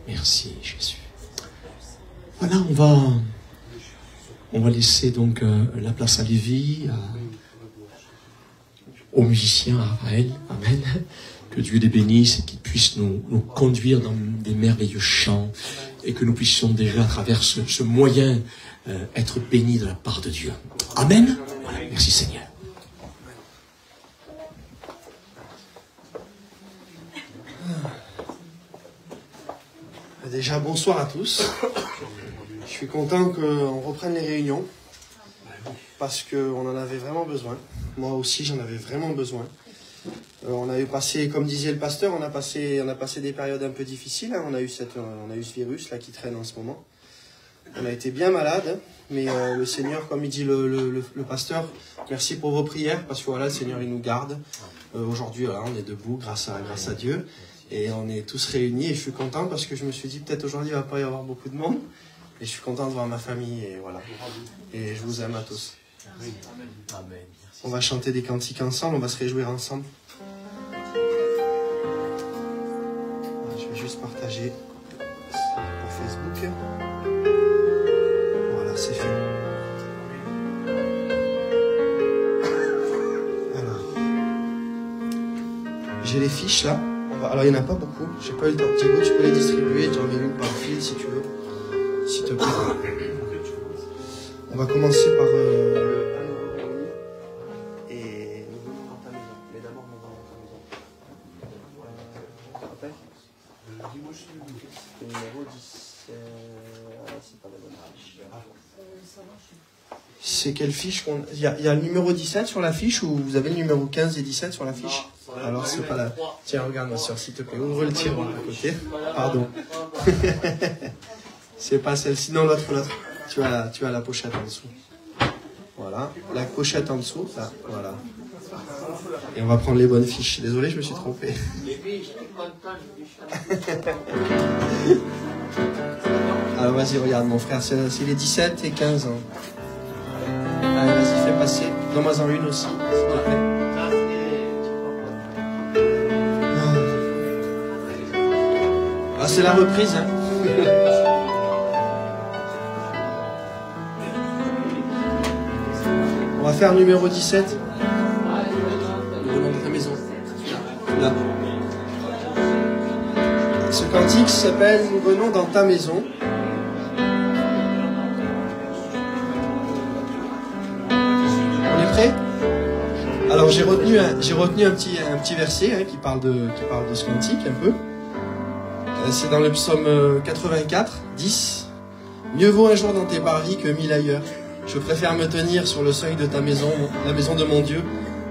Merci Jésus. Voilà, on va laisser donc la place à Lévi, aux musiciens, à Raphaël. Amen. Que Dieu les bénisse et qu'il puisse nous conduire dans des merveilleux chants et que nous puissions déjà à travers ce moyen être bénis de la part de Dieu. Amen. Voilà, merci Seigneur. Déjà, bonsoir à tous. Je suis content qu'on reprenne les réunions parce qu'on en avait vraiment besoin. Moi aussi, j'en avais vraiment besoin. On avait passé, comme disait le pasteur, on a passé des périodes un peu difficiles. Hein. On a eu ce virus là qui traîne en ce moment. On a été bien malade, mais le Seigneur, comme il dit le pasteur, merci pour vos prières parce que voilà, le Seigneur il nous garde. Aujourd'hui, voilà, on est debout grâce à Dieu. Et on est tous réunis et je suis content parce que je me suis dit peut-être aujourd'hui il ne va pas y avoir beaucoup de monde. Et je suis content de voir ma famille et voilà. Et je vous aime à tous. On va chanter des cantiques ensemble, on va se réjouir ensemble. Je vais juste partager pour Facebook. Voilà, c'est fait. Alors, j'ai les fiches là. Alors, il n'y en a pas beaucoup. J'ai pas eu le temps. Thibaut, tu peux les distribuer. J'en ai une par fil si tu veux. S'il te plaît. On va commencer par et nous venons dans ta maison. Mais d'abord, nous venons dans ta maison. Tu te rappelles? Le numéro 17. C'est pas la bonne fiche. C'est quelle fiche qu'on... Il y a le numéro 17 sur la fiche ou vous avez le numéro 15 et 17 sur la fiche? Alors c'est pas la... Tiens, regarde ma soeur, s'il te plaît. Ouvre le tiroir à côté. Pardon. C'est pas celle-ci. Non, l'autre. Tu as la pochette en dessous. Voilà. La pochette en dessous. Là, voilà. Et on va prendre les bonnes fiches. Désolé, je me suis trompé. Alors vas-y, regarde mon frère. C'est les 17 et 15 ans. Allez, vas-y, fais passer. Donne-moi-en une aussi, s'il te plaît. Ah, c'est la reprise, hein. On va faire numéro 17. Nous venons dans ta maison. Là. Ce cantique s'appelle « Nous venons dans ta maison ». On est prêts? Alors j'ai retenu un petit verset hein, qui parle de ce cantique un peu. C'est dans le psaume 84, 10. « Mieux vaut un jour dans tes parvis que 1000 ailleurs. Je préfère me tenir sur le seuil de ta maison, la maison de mon Dieu,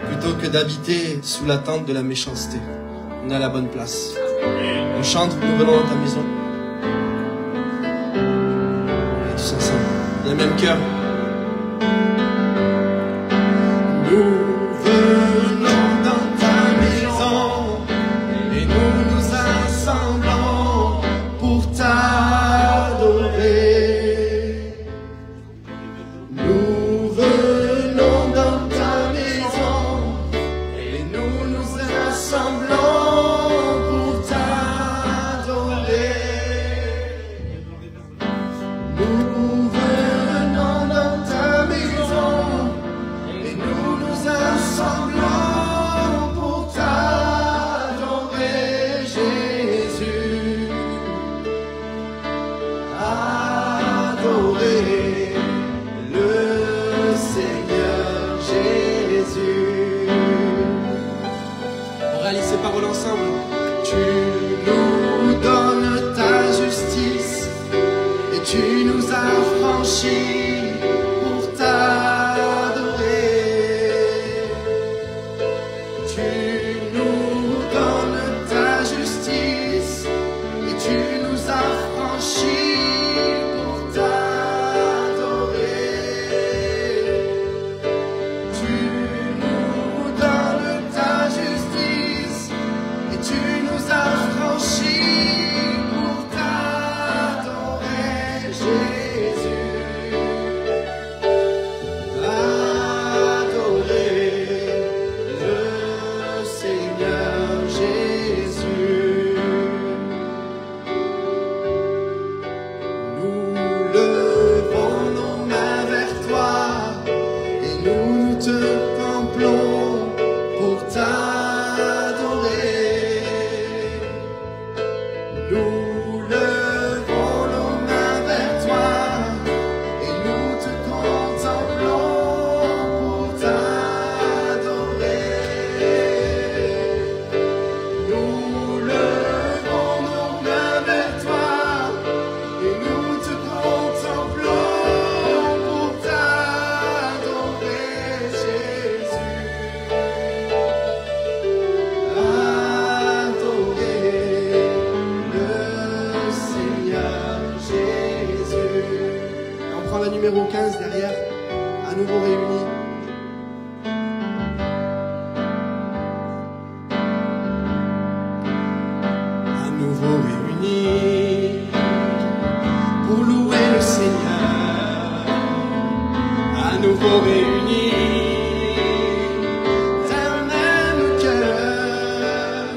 plutôt que d'habiter sous la tente de la méchanceté. » On est à la bonne place. On chante, nous venons dans ta maison. Et tous ensemble, dans le même cœur. Nous venons dans ta maison et nous nous assemblons pour t'adorer. Nous venons dans ta maison et nous nous assemblons pour t'adorer. Nous venons dans ta maison et nous nous assemblons pour t'adorer, Jésus. Adorer le Seigneur Jésus. On réalise ces paroles ensemble. Tu nous donnes ta justice et tu nous as franchis pour t'adorer. Tu nous donnes ta justice et tu nous as franchis pour t'adorer. Tu nous donnes ta justice et tu nous as franchis pour t'adorer, Jésus. Adorer le Seigneur Jésus. Nous levons nos mains vers toi et nous te contemplons pour t'adorer. Nous levons nos mains vers toi et nous te contemplons pour t'adorer, Jésus. Adorer le Seigneur Jésus. Et on prend la numéro 15 derrière, à nouveau réunis. À nouveau réunis pour louer le Seigneur. À nouveau réunis d'un même cœur.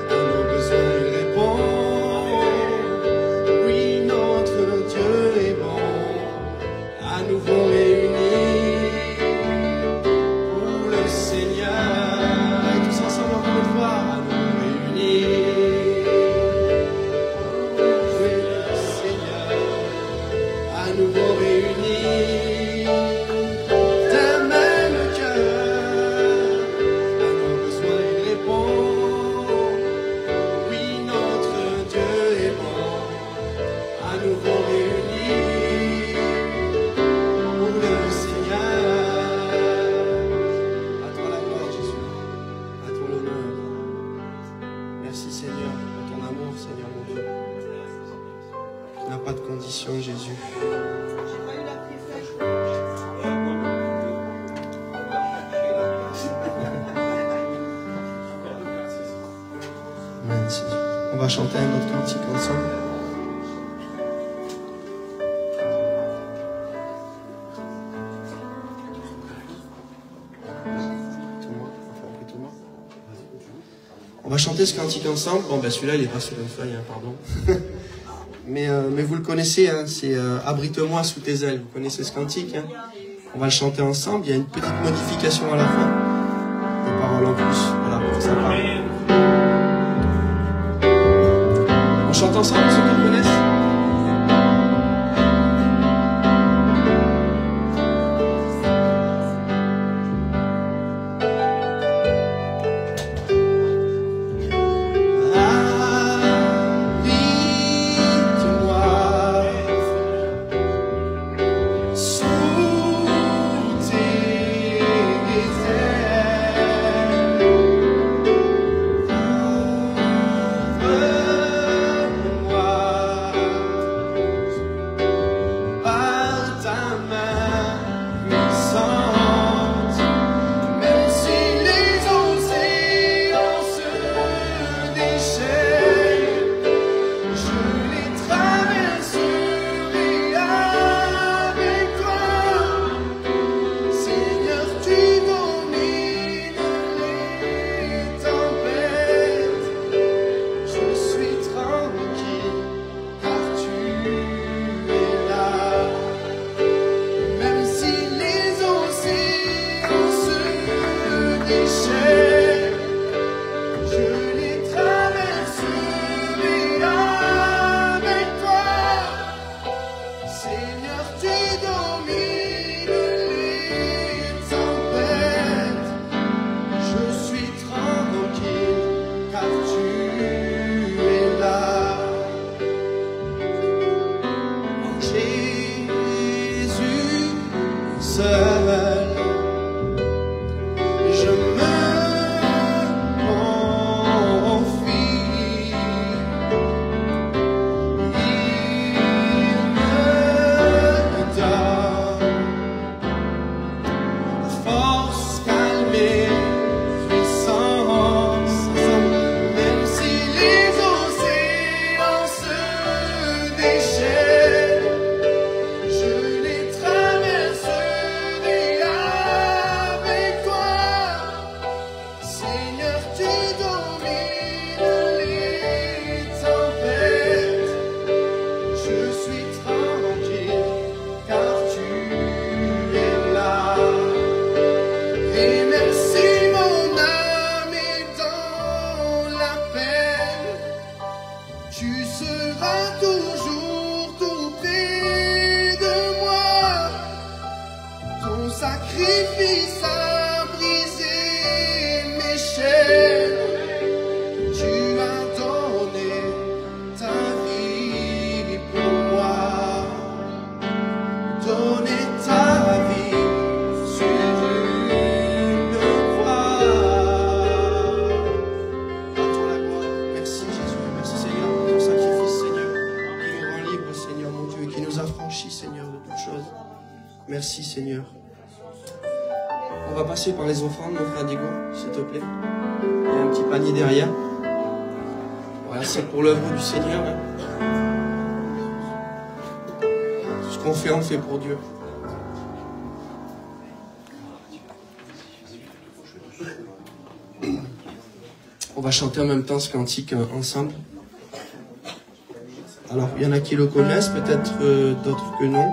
À nos besoins il répond. Oui, notre Dieu est bon. À nouveau réunis pour le Seigneur. Et tous ensemble encore une fois, à nouveau réunis pour louer le Seigneur. À nouveau réunis d'un même cœur. À nos besoins il répond. Oui, notre Dieu est bon. À nouveau réunis pour le Seigneur. À toi la gloire, Jésus. À toi l'honneur. Merci Seigneur pour ton amour, Seigneur mon Dieu. Qui n'a pas de condition, Jésus. Amen, Seigneur. On va chanter un autre cantique ensemble. On va chanter ce cantique ensemble. Bon, ben celui-là, il est pas sur une feuille, hein, pardon. mais vous le connaissez, hein, c'est Abrite-moi sous tes ailes. Vous connaissez ce cantique, hein. On va le chanter ensemble. Il y a une petite modification à la fin. Des paroles en plus. Voilà, pour que ça parle. On chante ensemble, ceux qui le connaissent? Moi Tu seras toujours tout près de moi. Ton sacrifice a brisé mes chaînes. Tu as donné ta vie pour moi. Donné ta vie sur une croix. À toi la gloire. Merci Jésus, merci Seigneur pour ton sacrifice, Seigneur, qui nous rend libres, Seigneur mon Dieu, qui nous affranchit, Seigneur, de toutes choses. Merci Seigneur. On va passer par les offrandes, mon frère Diego, s'il te plaît. Il y a un petit panier derrière. Voilà, c'est pour l'œuvre du Seigneur. Tout ce qu'on fait, on fait pour Dieu. On va chanter en même temps ce cantique ensemble. Alors, il y en a qui le connaissent, peut-être d'autres que non.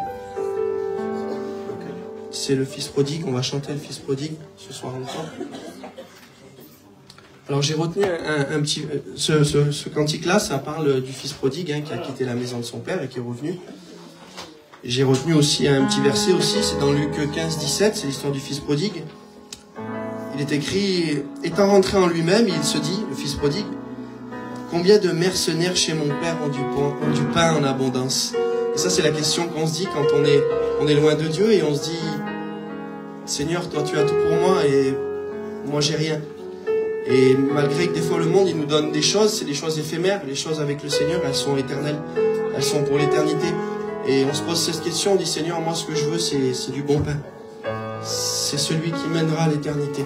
C'est le Fils prodigue, on va chanter le Fils prodigue ce soir encore. Alors j'ai retenu un petit... Ce cantique-là, ça parle du Fils prodigue qui a quitté la maison de son père et qui est revenu. J'ai retenu aussi un petit verset aussi, c'est dans Luc 15, 17, c'est l'histoire du Fils prodigue. Il est écrit, étant rentré en lui-même, il se dit, le Fils prodigue, combien de mercenaires chez mon père ont du pain en abondance? Et ça c'est la question qu'on se dit quand on est loin de Dieu et on se dit, Seigneur, toi tu as tout pour moi et moi j'ai rien. Et malgré que des fois le monde il nous donne des choses, c'est des choses éphémères, les choses avec le Seigneur elles sont éternelles, elles sont pour l'éternité. Et on se pose cette question, on dit Seigneur, moi ce que je veux c'est du bon pain. C'est celui qui mènera à l'éternité.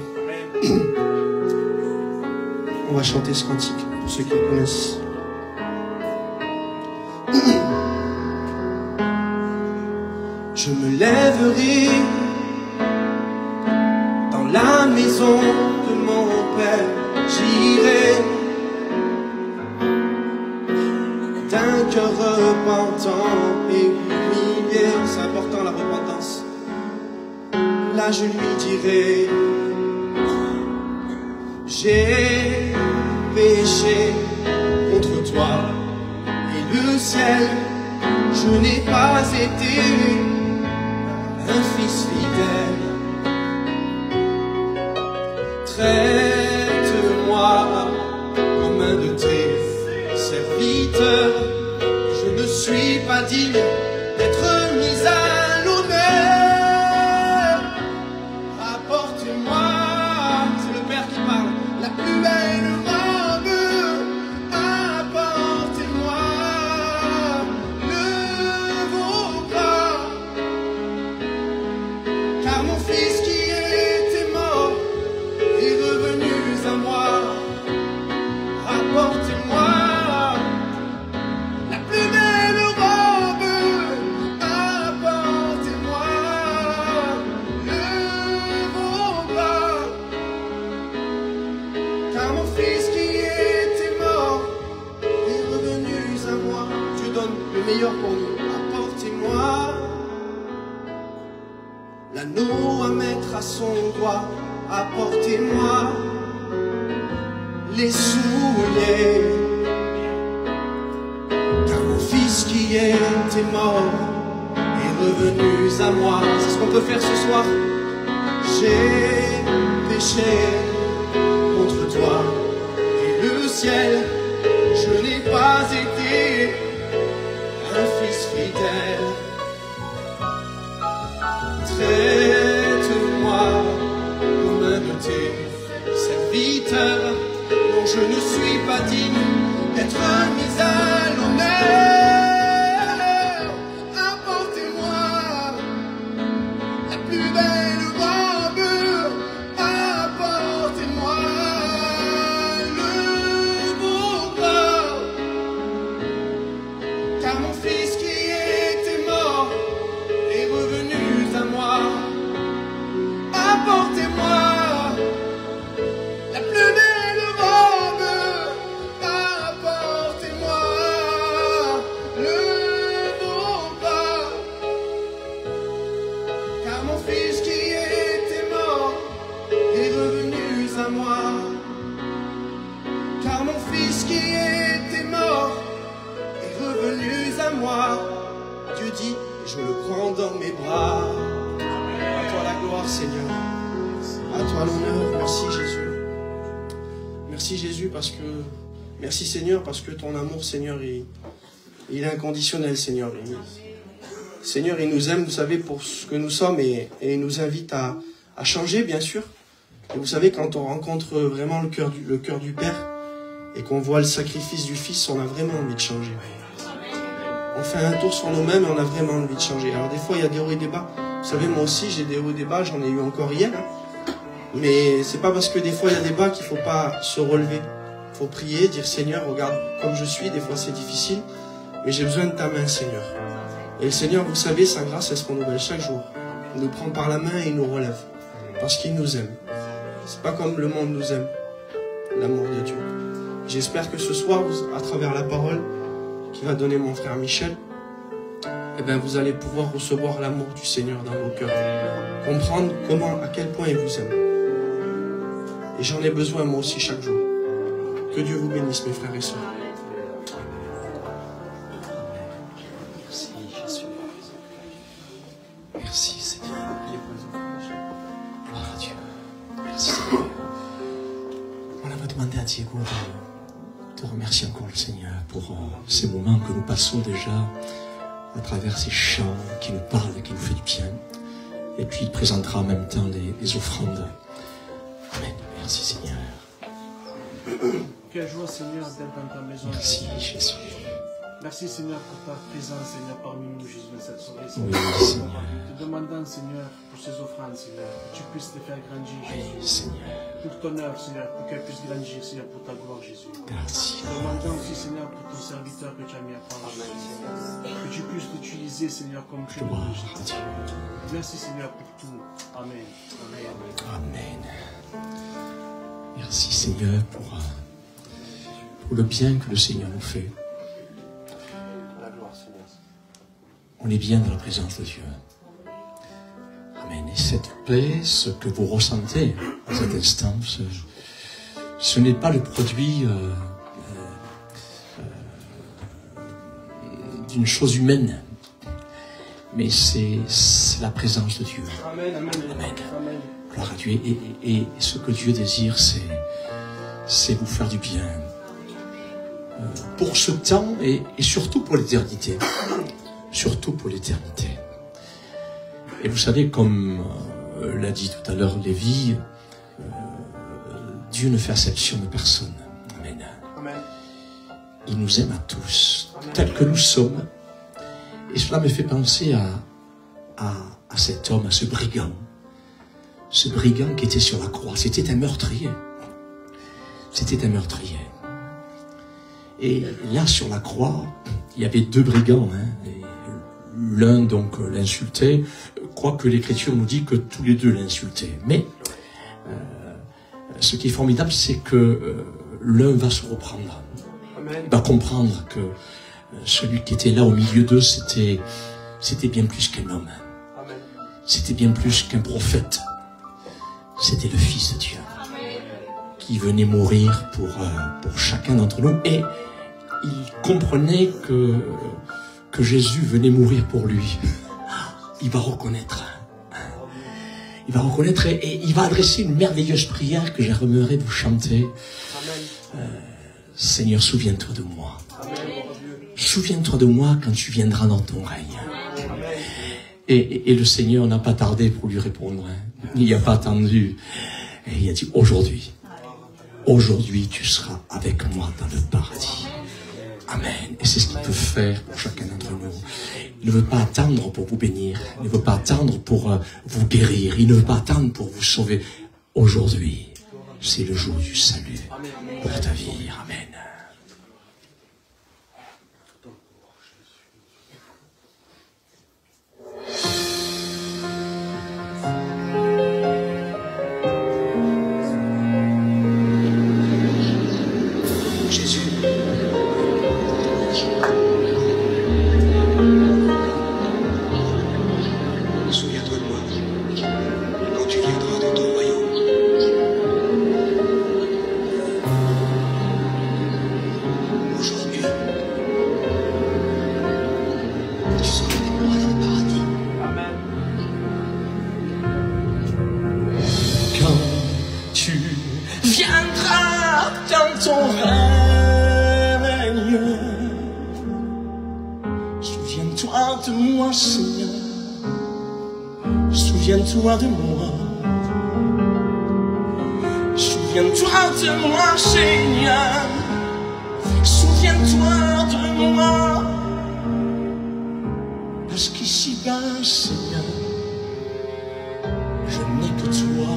On va chanter ce cantique, pour ceux qui le connaissent. Je me lèverai dans la maison de mon Père, j'irai d'un cœur repentant et humilié. C'est important la repentance. Là je lui dirai, j'ai péché contre toi et le ciel, je n'ai pas été un fils fidèle. Traite-moi comme un de tes serviteurs. Je ne suis pas digne d'être mis à l'honneur. Apporte-moi, c'est le Père qui parle, la plus belle robe. Apportez-moi le beau bras, car mon fils qui était mort est revenu à moi. Apportez-moi la plus belle robe. Apportez-moi le beau bras, car mon fils qui était mort est revenu à moi. Dieu donne le meilleur pour nous. Apportez-moi l'anneau à mettre à son doigt. Apportez-moi les souliers, car mon fils qui était mort est revenu à moi. C'est ce qu'on peut faire ce soir. J'ai péché contre toi et le ciel, je n'ai pas été un fils fidèle. Traite-moi comme un de tes serviteurs. Non, je ne suis pas digne d'être mis à l'honneur. Apportez-moi la plus belle robe. Apportez-moi le beau bras, car mon fils qui était mort est revenu à moi. Apportez-moi la plus belle robe. Apportez-moi le beau bras, car mon fils qui était mort est revenu à moi. Car mon fils qui était mort moi. Dieu dit, et je le prends dans mes bras. À toi la gloire, Seigneur. À toi l'honneur. Merci, Jésus. Merci, Jésus, parce que... Merci, Seigneur, parce que ton amour, Seigneur, il est inconditionnel, Seigneur. Seigneur, il nous aime, vous savez, pour ce que nous sommes et il nous invite à changer, bien sûr. Et vous savez, quand on rencontre vraiment le cœur du Père et qu'on voit le sacrifice du Fils, on a vraiment envie de changer. On fait un tour sur nous-mêmes et on a vraiment envie de changer. Alors des fois, il y a des hauts et des bas. Vous savez, moi aussi, j'ai des hauts et des bas, j'en ai eu encore hier. Hein. Mais c'est pas parce que des fois, il y a des bas qu'il faut pas se relever. Il faut prier, dire Seigneur, regarde comme je suis. Des fois, c'est difficile, mais j'ai besoin de ta main, Seigneur. Et le Seigneur, vous savez, sa grâce, elle se renouvelle chaque jour. Il nous prend par la main et il nous relève. Parce qu'il nous aime. C'est pas comme le monde nous aime. L'amour de Dieu. J'espère que ce soir, à travers la parole qui va donner mon frère Michel, eh bien, vous allez pouvoir recevoir l'amour du Seigneur dans vos cœurs. Comprendre à quel point il vous aime. Et j'en ai besoin moi aussi chaque jour. Que Dieu vous bénisse, mes frères et sœurs. Merci, Jésus. Merci, Seigneur. Gloire à Dieu. Merci, Seigneur. On va demander à Diego de remercier encore le Seigneur pour ces moments que nous passons déjà à travers ces chants qui nous parlent et qui nous fait du bien. Et puis il présentera en même temps les offrandes. Amen. Merci, Seigneur. Quelle joie, Seigneur, d'être dans ta maison. Merci, Jésus. Merci, Seigneur, pour ta présence, Seigneur, parmi nous, Jésus, de cette soirée. Oui, Seigneur. Te demandant, Seigneur, pour ces offrandes, Seigneur, que tu puisses te faire grandir, Jésus. Oui, Seigneur. Pour ton œuvre, Seigneur, pour qu'elle puisse grandir, Seigneur, pour ta gloire, Jésus. Merci. Te demandant aussi, Seigneur, pour ton serviteur que tu as mis à part, que tu puisses l'utiliser, Seigneur, comme tu veux. Gloire à Dieu. Merci, Seigneur, pour tout. Amen. Amen. Amen. Merci, Seigneur, pour le bien que le Seigneur nous fait. On est bien dans la présence de Dieu. Amen. Et cette paix, ce que vous ressentez à cet instant, ce n'est pas le produit d'une chose humaine, mais c'est la présence de Dieu. Amen. Amen. Amen. Amen. Gloire à Dieu. Et ce que Dieu désire, c'est vous faire du bien. Pour ce temps et surtout pour l'éternité. Surtout pour l'éternité. Et vous savez, comme l'a dit tout à l'heure Lévi, Dieu ne fait exception de personne. Amen. Amen. Il nous aime à tous, tels que nous sommes. Et cela me fait penser à cet homme, à ce brigand. Ce brigand qui était sur la croix. C'était un meurtrier. C'était un meurtrier. Et là, sur la croix, il y avait deux brigands. L'un, donc, l'insultait. Quoique l'Écriture nous dit que tous les deux l'insultaient. Mais ce qui est formidable, c'est que l'un va se reprendre. Amen. Il va comprendre que celui qui était là au milieu d'eux, c'était bien plus qu'un homme. Amen. C'était bien plus qu'un prophète. C'était le Fils de Dieu qui venait mourir pour chacun d'entre nous. Et il comprenait que Jésus venait mourir pour lui. Il va reconnaître. Il va reconnaître et il va adresser une merveilleuse prière que j'aimerais vous chanter. Seigneur, souviens-toi de moi. Souviens-toi de moi quand tu viendras dans ton règne. Et le Seigneur n'a pas tardé pour lui répondre. Il n'y a pas attendu. Et il a dit, aujourd'hui, tu seras avec moi dans le paradis. Amen. Et c'est ce qu'il peut faire pour chacun d'entre nous. Il ne veut pas attendre pour vous bénir. Il ne veut pas attendre pour vous guérir. Il ne veut pas attendre pour vous sauver. Aujourd'hui, c'est le jour du salut pour ta vie. Amen. Souviens-toi de moi, Seigneur. Souviens-toi de moi. Souviens-toi de moi, Seigneur. Souviens-toi de moi. Parce qu'ici-bas, Seigneur, je n'ai que toi.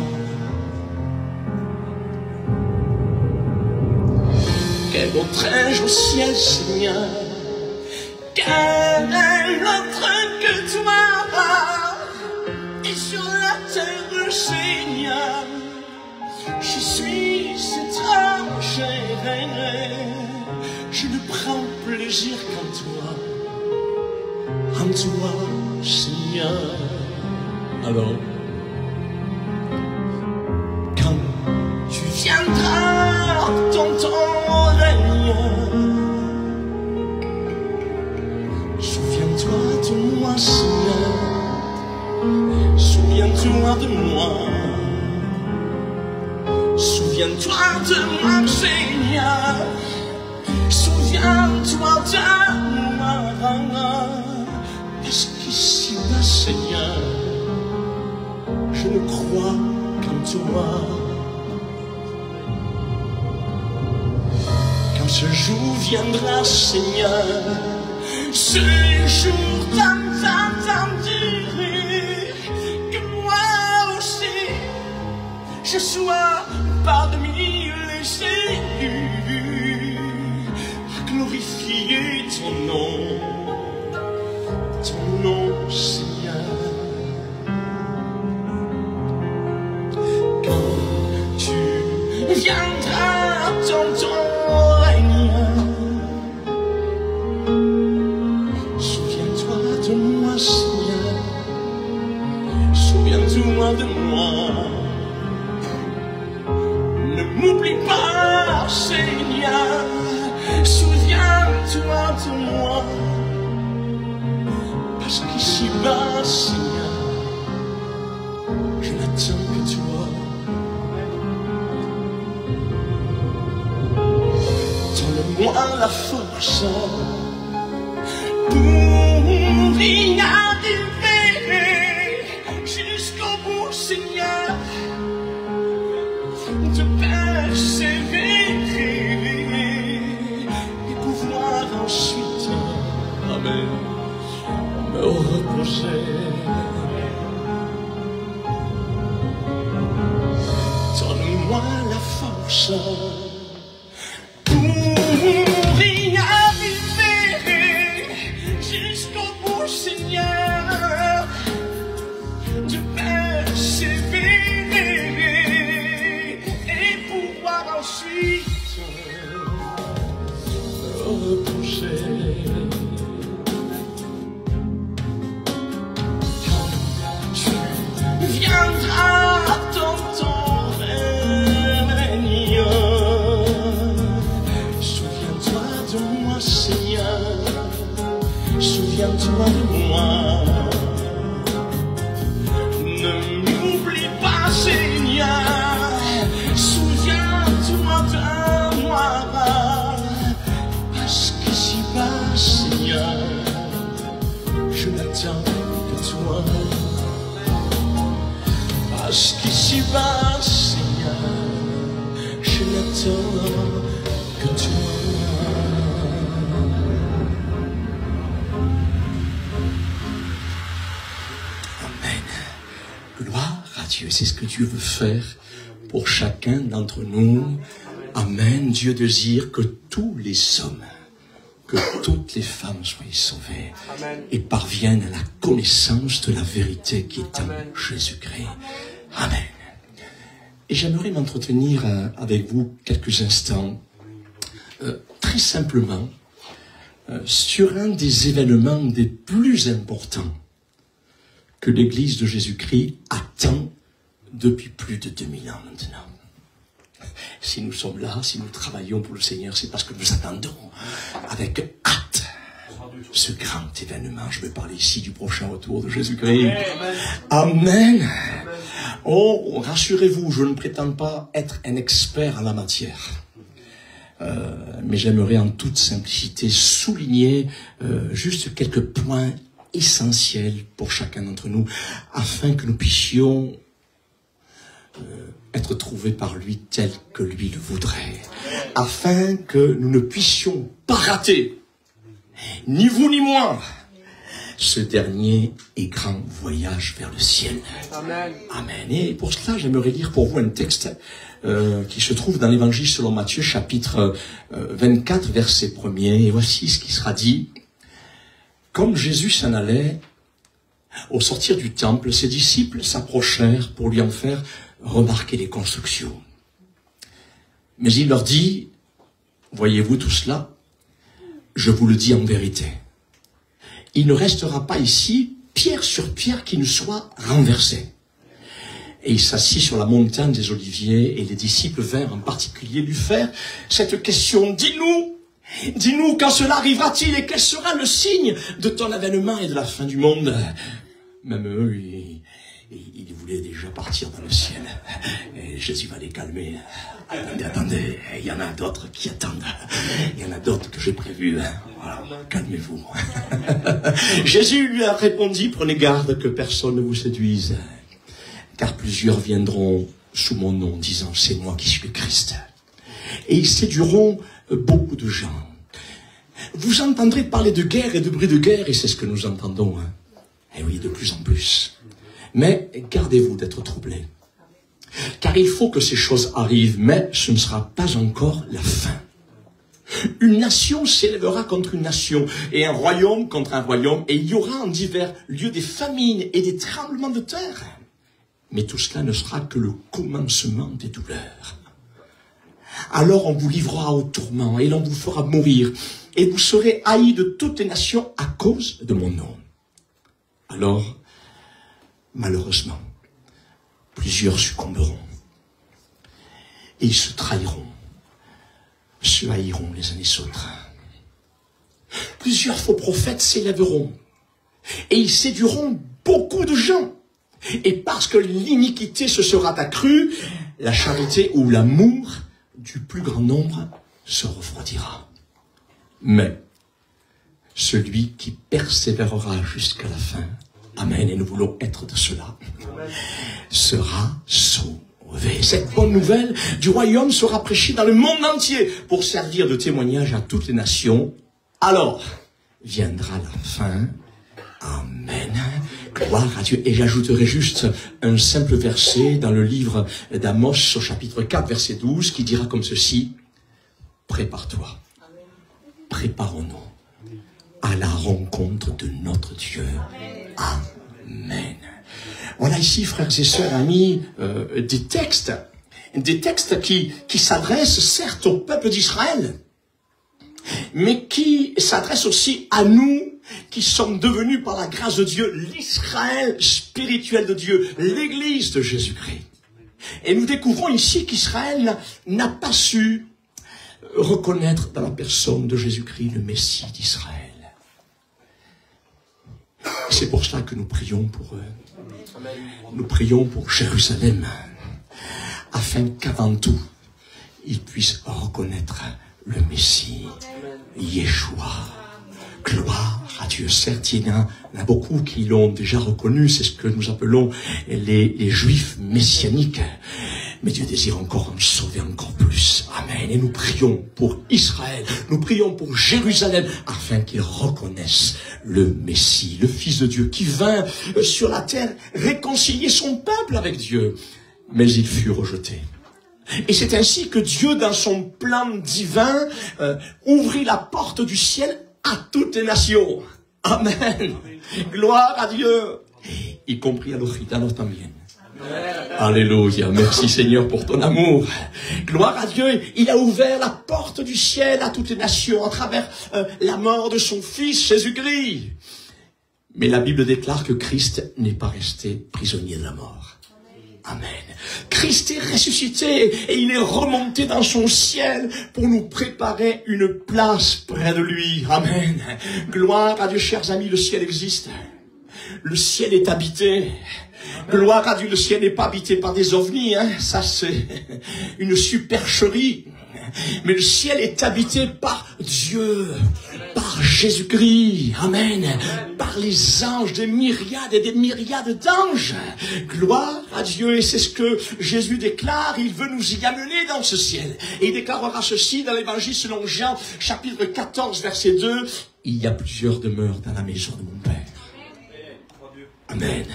Quel autre ai-je au ciel, Seigneur? Quel autre que toi? Et sur la terre, Seigneur, je suis étranger. Je ne prends plaisir qu'en toi, Seigneur. Alors, quand tu viendras dans ton règne, souviens-toi de moi, Seigneur. Souviens-toi de moi. Souviens-toi de moi, Seigneur. Souviens-toi de moi. Parce qu'ici-bas, Seigneur, je ne crois qu'en toi. Quand ce jour viendra, Seigneur, ce jour t'entendirai, que moi aussi je sois parmi les élus à glorifier ton nom, Seigneur. Quand tu viendras dans ton règne, souviens-toi de moi, Seigneur. Souviens-toi de moi. Ne m'oublie pas, Seigneur. Souviens-toi de moi. Parce qu'ici-bas, Seigneur, je n'attends que toi. Donne-moi la force pour y arriver jusqu'au bout, Seigneur, de persévérer et pouvoir ensuite, amen, me reposer. Donne-moi la force pour y arriver jusqu'au bout, Seigneur, de persévérer et pouvoir ensuite me reposer. Viendra dans ton règne. Souviens-toi de moi, Seigneur. Souviens-toi de moi. Ne m'oublie pas, Seigneur. Souviens-toi de moi. Parce qu'ici-bas, Seigneur, je n'attends que toi. Parce qu'ici-bas, Seigneur, je n'attends que toi. Amen. Gloire à Dieu. C'est ce que Dieu veut faire pour chacun d'entre nous. Amen. Dieu désire que tous les hommes, que toutes les femmes soient sauvées. Amen. Et parviennent à la connaissance de la vérité qui est en Jésus-Christ. Amen. Et j'aimerais m'entretenir avec vous quelques instants, très simplement, sur un des événements des plus importants que l'Église de Jésus-Christ attend depuis plus de 2000 ans maintenant. Si nous sommes là, si nous travaillons pour le Seigneur, c'est parce que nous attendons avec hâte ce grand événement. Je vais parler ici du prochain retour de Jésus-Christ. Amen. Oh, rassurez-vous, je ne prétends pas être un expert en la matière. mais j'aimerais en toute simplicité souligner juste quelques points essentiels pour chacun d'entre nous, afin que nous puissions être trouvés par lui tel que lui le voudrait, afin que nous ne puissions pas rater, ni vous ni moi, ce dernier et grand voyage vers le ciel. Amen. Amen. Et pour cela, j'aimerais lire pour vous un texte qui se trouve dans l'Évangile selon Matthieu, chapitre 24, verset 1er. Et voici ce qui sera dit. Comme Jésus s'en allait, au sortir du temple, ses disciples s'approchèrent pour lui en faire remarquer les constructions. Mais il leur dit, voyez-vous tout cela? Je vous le dis en vérité. Il ne restera pas ici pierre sur pierre qui ne soit renversée. Et il s'assit sur la montagne des Oliviers, et les disciples vinrent en particulier lui faire cette question. Dis-nous quand cela arrivera-t-il, et quel sera le signe de ton avènement et de la fin du monde? Même eux, ils voulaient déjà partir dans le ciel. Et Jésus va les calmer. Attendez, il y en a d'autres qui attendent. Il y en a d'autres que j'ai prévus. Voilà, calmez-vous. Jésus lui a répondu, prenez garde que personne ne vous séduise. Car plusieurs viendront sous mon nom, disant, c'est moi qui suis le Christ. Et ils séduiront beaucoup de gens. Vous entendrez parler de guerre et de bruit de guerre, et c'est ce que nous entendons. Et oui, de plus en plus. Mais gardez-vous d'être troublés. Car il faut que ces choses arrivent, mais ce ne sera pas encore la fin. Une nation s'élèvera contre une nation, et un royaume contre un royaume, et il y aura en divers lieux des famines et des tremblements de terre. Mais tout cela ne sera que le commencement des douleurs. Alors on vous livrera au tourment, et l'on vous fera mourir, et vous serez haïs de toutes les nations à cause de mon nom. Alors, malheureusement, plusieurs succomberont, et ils se trahiront, se haïront les uns les autres. Plusieurs faux prophètes s'élèveront, et ils séduiront beaucoup de gens. Et parce que l'iniquité se sera accrue, la charité ou l'amour du plus grand nombre se refroidira. Mais celui qui persévérera jusqu'à la fin, amen, et nous voulons être de cela, sera sauvé. Cette bonne nouvelle du royaume sera prêchée dans le monde entier pour servir de témoignage à toutes les nations. Alors viendra la fin. Amen. Gloire à Dieu. Et j'ajouterai juste un simple verset dans le livre d'Amos au chapitre 4, verset 12, qui dira comme ceci. Prépare-toi. Préparons-nous à la rencontre de notre Dieu. Amen. Voilà ici, frères et sœurs, amis, des textes qui s'adressent certes au peuple d'Israël, mais qui s'adressent aussi à nous, qui sommes devenus par la grâce de Dieu l'Israël spirituel de Dieu, l'Église de Jésus-Christ. Et nous découvrons ici qu'Israël n'a pas su reconnaître dans la personne de Jésus-Christ le Messie d'Israël. C'est pour cela que nous prions pour eux. Nous prions pour Jérusalem, afin qu'avant tout, ils puissent reconnaître le Messie, Yeshua. Gloire à Dieu. Certes, il y en a beaucoup qui l'ont déjà reconnu, c'est ce que nous appelons les Juifs messianiques. Mais Dieu désire encore en sauver encore plus. Amen. Et nous prions pour Israël, nous prions pour Jérusalem, afin qu'ils reconnaissent le Messie, le Fils de Dieu, qui vint sur la terre réconcilier son peuple avec Dieu. Mais il fut rejeté. Et c'est ainsi que Dieu, dans son plan divin, ouvrit la porte du ciel à toutes les nations. Amen. Gloire à Dieu. Y compris a los gitanos también. Alléluia. Merci Seigneur pour ton amour. Gloire à Dieu. Il a ouvert la porte du ciel à toutes les nations à travers la mort de son Fils Jésus-Christ. Mais la Bible déclare que Christ n'est pas resté prisonnier de la mort. Amen. Christ est ressuscité et il est remonté dans son ciel pour nous préparer une place près de lui. Amen. Gloire à Dieu, chers amis, le ciel existe. Le ciel est habité. Gloire à Dieu, le ciel n'est pas habité par des ovnis, hein. Ça c'est une supercherie. Mais le ciel est habité par Dieu, par Jésus-Christ. Amen. Par les anges, des myriades et des myriades d'anges. Gloire à Dieu. Et c'est ce que Jésus déclare. Il veut nous y amener dans ce ciel. Et il déclarera ceci dans l'évangile selon Jean, chapitre 14, verset 2. Il y a plusieurs demeures dans la maison de mon Père. Amen.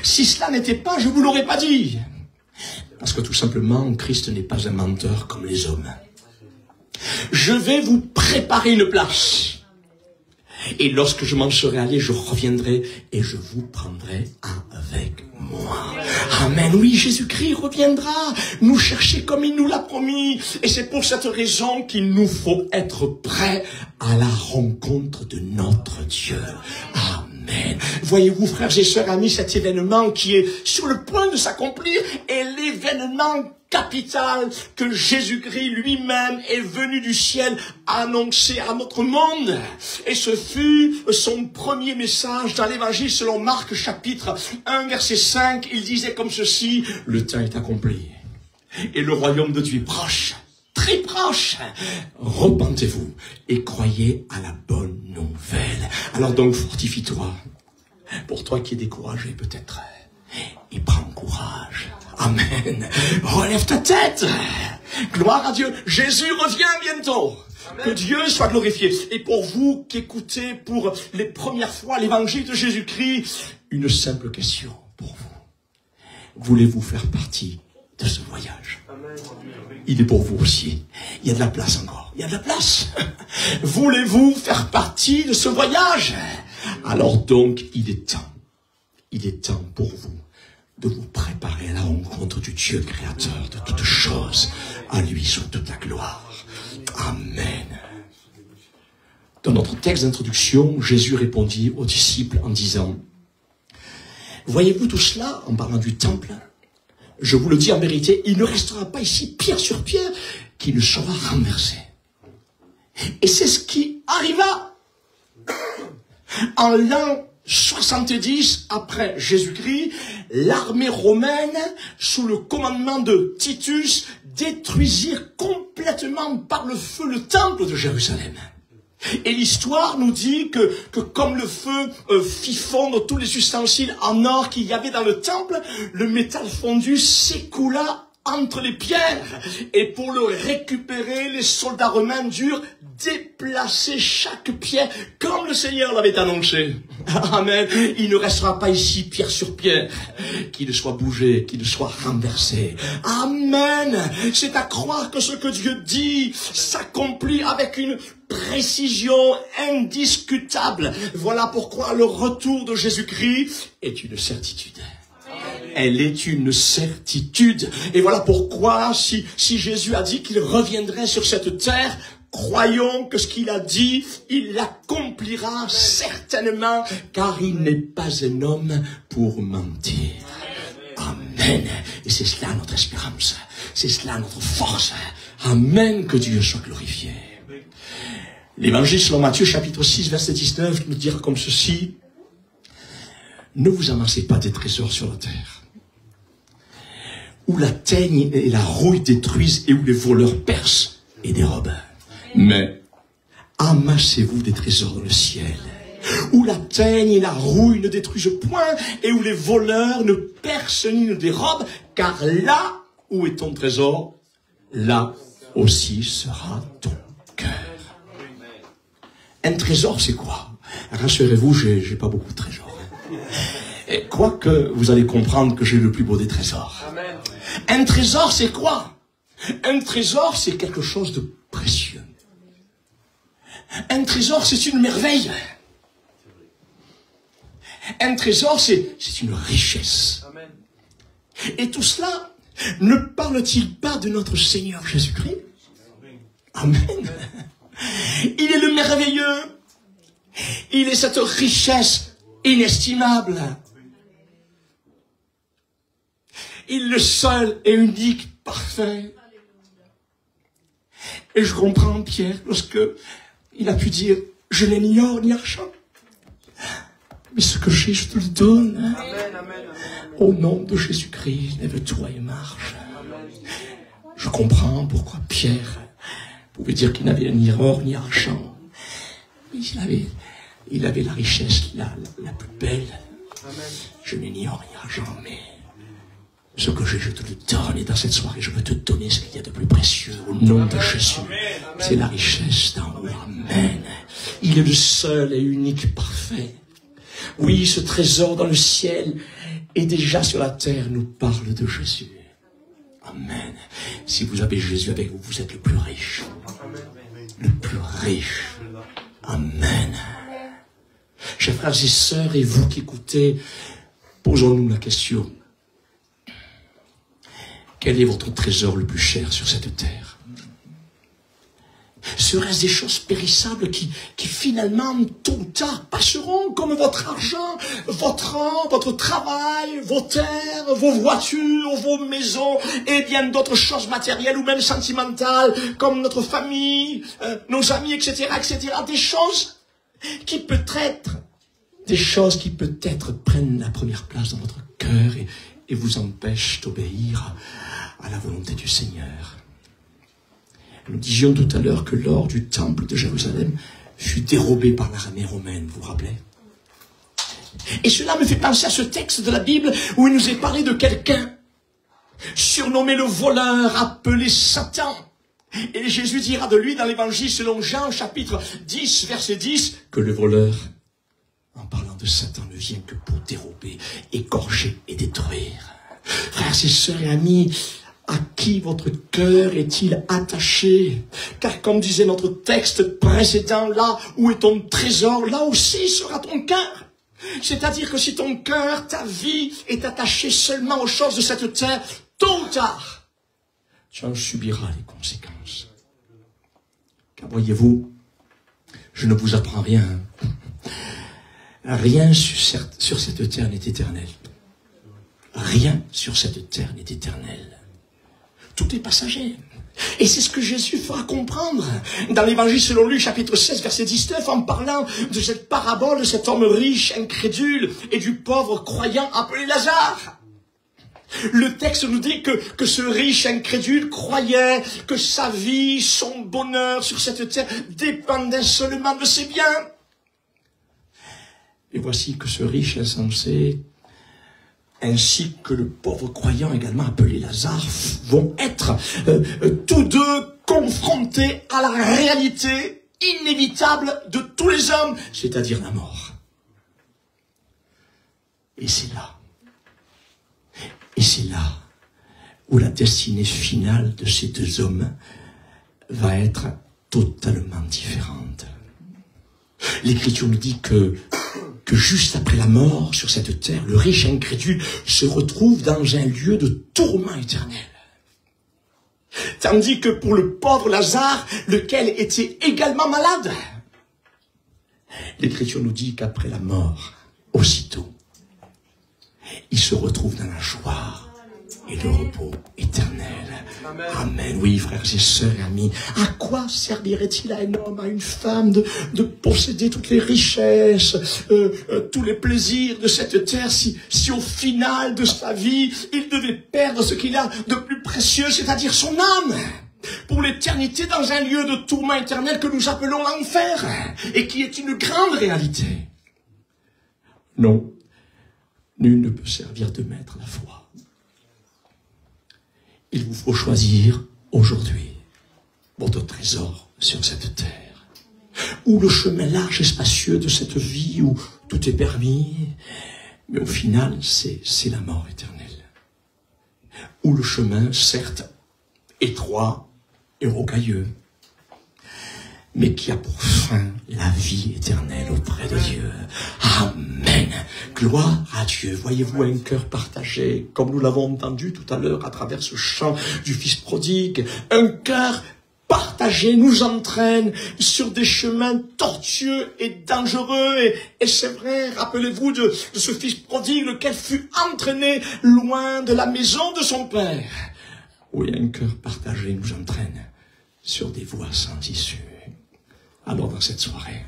Si cela n'était pas, je vous l'aurais pas dit. Parce que tout simplement, Christ n'est pas un menteur comme les hommes. Je vais vous préparer une place. Et lorsque je m'en serai allé, je reviendrai et je vous prendrai avec moi. Amen. Oui, Jésus-Christ reviendra nous chercher comme il nous l'a promis. Et c'est pour cette raison qu'il nous faut être prêts à la rencontre de notre Dieu. Amen. Voyez-vous, frères et sœurs, amis, cet événement qui est sur le point de s'accomplir est l'événement capital que Jésus-Christ lui-même est venu du ciel annoncer à notre monde. Et ce fut son premier message dans l'évangile selon Marc chapitre 1 verset 5. Il disait comme ceci: le temps est accompli et le royaume de Dieu est proche. Très proche. Repentez-vous et croyez à la bonne nouvelle. Alors donc, fortifie-toi. Pour toi qui es découragé peut-être, et prends courage. Amen. Relève ta tête. Gloire à Dieu. Jésus revient bientôt. Amen. Que Dieu soit glorifié. Et pour vous qui écoutez pour les premières fois l'évangile de Jésus-Christ, une simple question pour vous. Voulez-vous faire partie de ce voyage? Amen. Il est pour vous aussi. Il y a de la place encore. Il y a de la place. Voulez-vous faire partie de ce voyage? Alors donc, il est temps pour vous de vous préparer à la rencontre du Dieu créateur de toutes choses. À lui soit toute la gloire. Amen. Dans notre texte d'introduction, Jésus répondit aux disciples en disant: voyez-vous tout cela, en parlant du temple? Je vous le dis en vérité, il ne restera pas ici pierre sur pierre qui ne sera renversé. Et c'est ce qui arriva. En l'an 70 après Jésus-Christ, l'armée romaine, sous le commandement de Titus, détruisirent complètement par le feu le temple de Jérusalem. Et l'histoire nous dit que comme le feu fit fondre tous les ustensiles en or qu'il y avait dans le temple, le métal fondu s'écoula entre les pierres. Et pour le récupérer, les soldats romains durent déplacer chaque pierre comme le Seigneur l'avait annoncé. Amen. Il ne restera pas ici pierre sur pierre qui ne soit bougé, qui ne soit renversé. Amen. C'est à croire que ce que Dieu dit s'accomplit avec une précision indiscutable. Voilà pourquoi le retour de Jésus-Christ est une certitude. Elle est une certitude. Et voilà pourquoi, si Jésus a dit qu'il reviendrait sur cette terre, croyons que ce qu'il a dit, il l'accomplira certainement, car il n'est pas un homme pour mentir. Amen. Et c'est cela notre espérance. C'est cela notre force. Amen. Que Dieu soit glorifié. L'évangile selon Matthieu, chapitre 6, verset 19, nous dit comme ceci: ne vous amassez pas des trésors sur la terre, où la teigne et la rouille détruisent et où les voleurs percent et dérobent. Mais amassez-vous des trésors dans le ciel, où la teigne et la rouille ne détruisent point et où les voleurs ne percent ni ne dérobent, car là où est ton trésor, là aussi sera ton cœur. Un trésor, c'est quoi? Rassurez-vous, j'ai pas beaucoup de trésors. Et quoique vous allez comprendre que j'ai le plus beau des trésors. Amen. Un trésor, c'est quoi? Un trésor, c'est quelque chose de précieux. Un trésor, c'est une merveille. Un trésor, c'est une richesse. Amen. Et tout cela, ne parle-t-il pas de notre Seigneur Jésus-Christ? Amen. Il est le merveilleux. Il est cette richesse inestimable. Il est le seul et unique, parfait. Et je comprends Pierre lorsque il a pu dire: je n'ai ni or ni argent, mais ce que j'ai, je te le donne. Amen, amen, amen. Au nom de Jésus-Christ, lève-toi et marche. Amen. Je comprends pourquoi Pierre Vous pouvez dire qu'il n'avait ni or ni argent. Mais il avait la richesse la plus belle. Amen. Je n'ai ni or ni argent, mais ce que j'ai, je te le donne. Et dans cette soirée, je veux te donner ce qu'il y a de plus précieux au nom de Jésus. C'est la richesse d'en haut. Amen. Il est le seul et unique parfait. Oui, ce trésor dans le ciel et déjà sur la terre nous parle de Jésus. Amen. Si vous avez Jésus avec vous, vous êtes le plus riche. Le plus riche. Amen. Chers frères et sœurs, et vous qui écoutez, posons-nous la question. Quel est votre trésor le plus cher sur cette terre? Serait-ce des choses périssables qui finalement, tôt ou tard, passeront comme votre argent, votre rang, votre travail, vos terres, vos voitures, vos maisons, et bien d'autres choses matérielles ou même sentimentales, comme notre famille, nos amis, etc., etc. Des choses qui peut-être prennent la première place dans votre cœur et vous empêchent d'obéir à la volonté du Seigneur. Nous disions tout à l'heure que l'or du temple de Jérusalem fut dérobé par l'armée romaine, vous vous rappelez? Et cela me fait penser à ce texte de la Bible où il nous est parlé de quelqu'un surnommé le voleur, appelé Satan. Et Jésus dira de lui dans l'évangile selon Jean, chapitre 10, verset 10, que le voleur, en parlant de Satan, ne vient que pour dérober, égorger et détruire. Frères et sœurs et amis, à qui votre cœur est-il attaché? Car comme disait notre texte précédent, là où est ton trésor, là aussi sera ton cœur. C'est-à-dire que si ton cœur, ta vie est attachée seulement aux choses de cette terre, tôt ou tard, tu en subiras les conséquences. Car voyez-vous, je ne vous apprends rien. Rien sur cette terre n'est éternel. Rien sur cette terre n'est éternel. Tout est passager. Et c'est ce que Jésus fera comprendre dans l'évangile selon Luc, chapitre 16, verset 19, en parlant de cette parabole de cet homme riche, incrédule, et du pauvre croyant appelé Lazare. Le texte nous dit que ce riche incrédule croyait que sa vie, son bonheur sur cette terre dépendait seulement de ses biens. Et voici que ce riche insensé, ainsi que le pauvre croyant également appelé Lazare, vont être tous deux confrontés à la réalité inévitable de tous les hommes, c'est-à-dire la mort. Et c'est là où la destinée finale de ces deux hommes va être totalement différente. L'Écriture nous dit que juste après la mort sur cette terre, le riche incrédule se retrouve dans un lieu de tourment éternel. Tandis que pour le pauvre Lazare, lequel était également malade, l'Écriture nous dit qu'après la mort, aussitôt, il se retrouve dans la joie et le repos éternel. Amen. Amen. Oui, frères et sœurs et amis, à quoi servirait-il à un homme, à une femme de posséder toutes les richesses, tous les plaisirs de cette terre si au final de sa vie, il devait perdre ce qu'il a de plus précieux, c'est-à-dire son âme, pour l'éternité dans un lieu de tourment éternel que nous appelons l'enfer, et qui est une grande réalité. Non, nul ne peut servir de maître à la fois. Il vous faut choisir aujourd'hui votre trésor sur cette terre, ou le chemin large et spacieux de cette vie où tout est permis, mais au final c'est la mort éternelle, ou le chemin certes étroit et rocailleux, mais qui a pour fin la vie éternelle auprès de Dieu. Amen. Gloire à Dieu. Voyez-vous un cœur partagé, comme nous l'avons entendu tout à l'heure à travers ce chant du Fils prodigue. Un cœur partagé nous entraîne sur des chemins tortueux et dangereux. Et c'est vrai, rappelez-vous de ce Fils prodigue, lequel fut entraîné loin de la maison de son Père. Oui, un cœur partagé nous entraîne sur des voies sans issue. Alors dans cette soirée,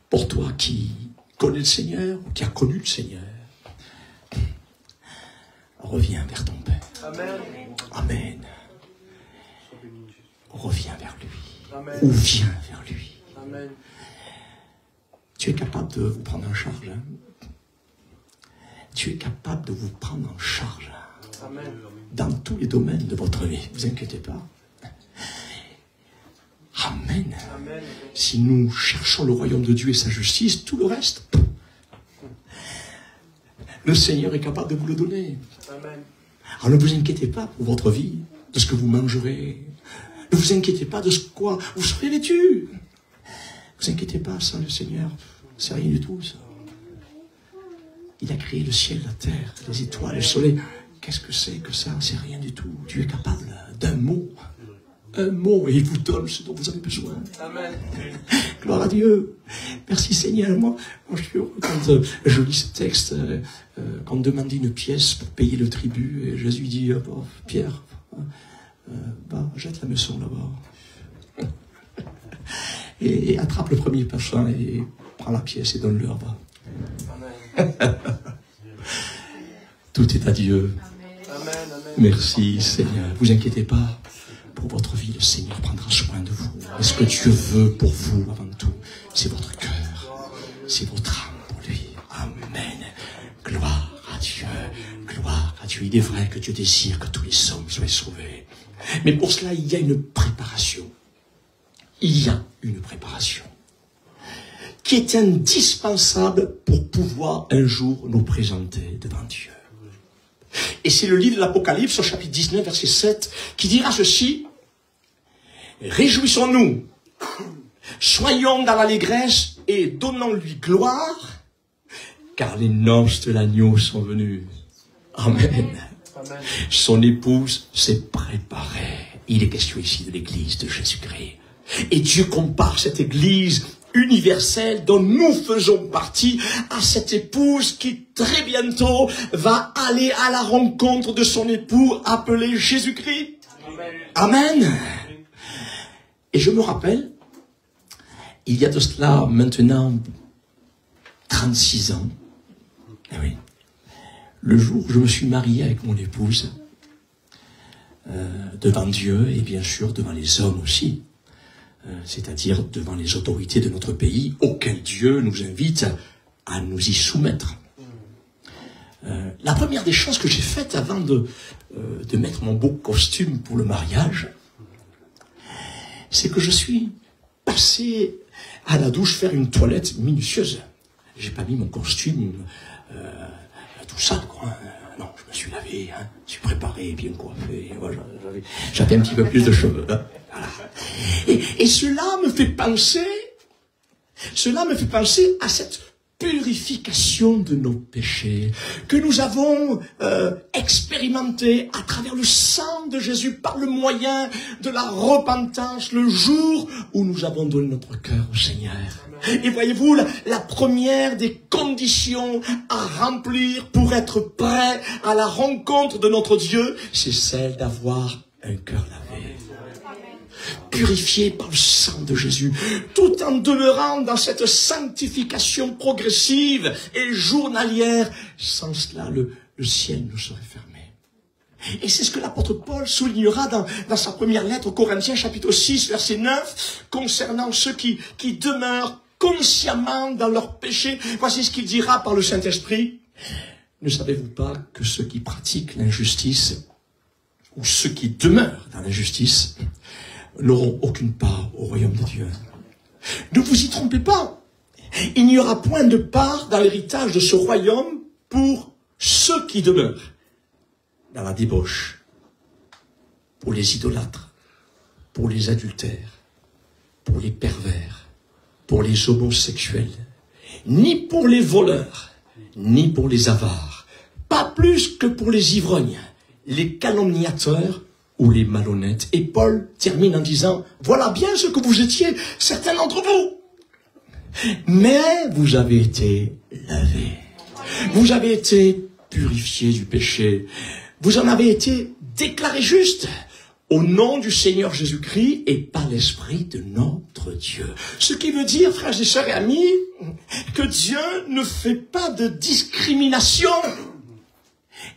pour toi qui connais le Seigneur ou qui a connu le Seigneur, reviens vers ton Père. Amen. Amen. reviens vers lui. Amen. Ou viens vers lui. Amen. Tu es capable de vous prendre en charge. Hein? Tu es capable de vous prendre en charge. Amen. Dans tous les domaines de votre vie. Ne vous inquiétez pas. Amen. Amen. Si nous cherchons le royaume de Dieu et sa justice, tout le reste, le Seigneur est capable de vous le donner. Amen. Alors ne vous inquiétez pas pour votre vie, de ce que vous mangerez. Ne vous inquiétez pas de ce quoi vous serez vêtus. Ne vous inquiétez pas, sans le Seigneur, c'est rien du tout, ça. Il a créé le ciel, la terre, les étoiles, le soleil. Qu'est-ce que c'est que ça? C'est rien du tout. Dieu est capable d'un mot. Un mot, et il vous donne ce dont vous avez besoin. Amen. Gloire à Dieu. Merci Seigneur. Moi je suis heureux quand je lis ce texte, quand on demandait une pièce pour payer le tribut, et Jésus dit, Pierre, jette la maçon là-bas. Et attrape le premier passant et prends la pièce et donne-le là-bas. Tout est à Dieu. Amen. Merci Seigneur. Vous inquiétez pas. Pour votre vie, le Seigneur prendra soin de vous. Et ce que Dieu veut pour vous, avant tout, c'est votre cœur. C'est votre âme pour lui. Amen. Gloire à Dieu. Gloire à Dieu. Il est vrai que Dieu désire que tous les hommes soient sauvés. Mais pour cela, il y a une préparation. Il y a une préparation qui est indispensable pour pouvoir un jour nous présenter devant Dieu. Et c'est le livre de l'Apocalypse, au chapitre 19, verset 7, qui dira ceci: réjouissons-nous, soyons dans l'allégresse et donnons-lui gloire, car les noces de l'agneau sont venues. Amen. Amen. Son épouse s'est préparée. Il est question ici de l'église de Jésus-Christ. Et Dieu compare cette église universelle dont nous faisons partie à cette épouse qui très bientôt va aller à la rencontre de son époux appelé Jésus-Christ. Amen. Amen. Et je me rappelle, il y a de cela maintenant 36 ans, eh oui, le jour où je me suis marié avec mon épouse, devant Dieu et bien sûr devant les hommes aussi, c'est-à-dire devant les autorités de notre pays, auxquelles Dieu nous invite à nous y soumettre. La première des choses que j'ai faites avant de mettre mon beau costume pour le mariage, c'est que je suis passé à la douche faire une toilette minutieuse. J'ai pas mis mon costume tout sale, quoi. Non, je me suis lavé, hein, je suis préparé, bien coiffé. Voilà, j'avais un petit peu plus de cheveux. Hein, voilà. Et cela me fait penser à cette purification de nos péchés que nous avons expérimenté à travers le sang de Jésus par le moyen de la repentance le jour où nous avons donné notre cœur au Seigneur. Et voyez-vous, la première des conditions à remplir pour être prêt à la rencontre de notre Dieu, c'est celle d'avoir un cœur lavé. Purifié par le sang de Jésus, tout en demeurant dans cette sanctification progressive et journalière. Sans cela, le ciel nous serait fermé. Et c'est ce que l'apôtre Paul soulignera dans sa première lettre aux Corinthiens, chapitre 6, verset 9, concernant ceux qui demeurent consciemment dans leur péché. Voici ce qu'il dira par le Saint-Esprit. Ne savez-vous pas que ceux qui pratiquent l'injustice, ou ceux qui demeurent dans l'injustice, n'auront aucune part au royaume de Dieu? Ne vous y trompez pas. Il n'y aura point de part dans l'héritage de ce royaume pour ceux qui demeurent dans la débauche, pour les idolâtres, pour les adultères, pour les pervers, pour les homosexuels, ni pour les voleurs, ni pour les avares, pas plus que pour les ivrognes, les calomniateurs ou les malhonnêtes. Et Paul termine en disant, voilà bien ce que vous étiez, certains d'entre vous. Mais vous avez été lavés. Vous avez été purifiés du péché. Vous en avez été déclarés justes au nom du Seigneur Jésus-Christ et par l'Esprit de notre Dieu. Ce qui veut dire, frères et sœurs et amis, que Dieu ne fait pas de discrimination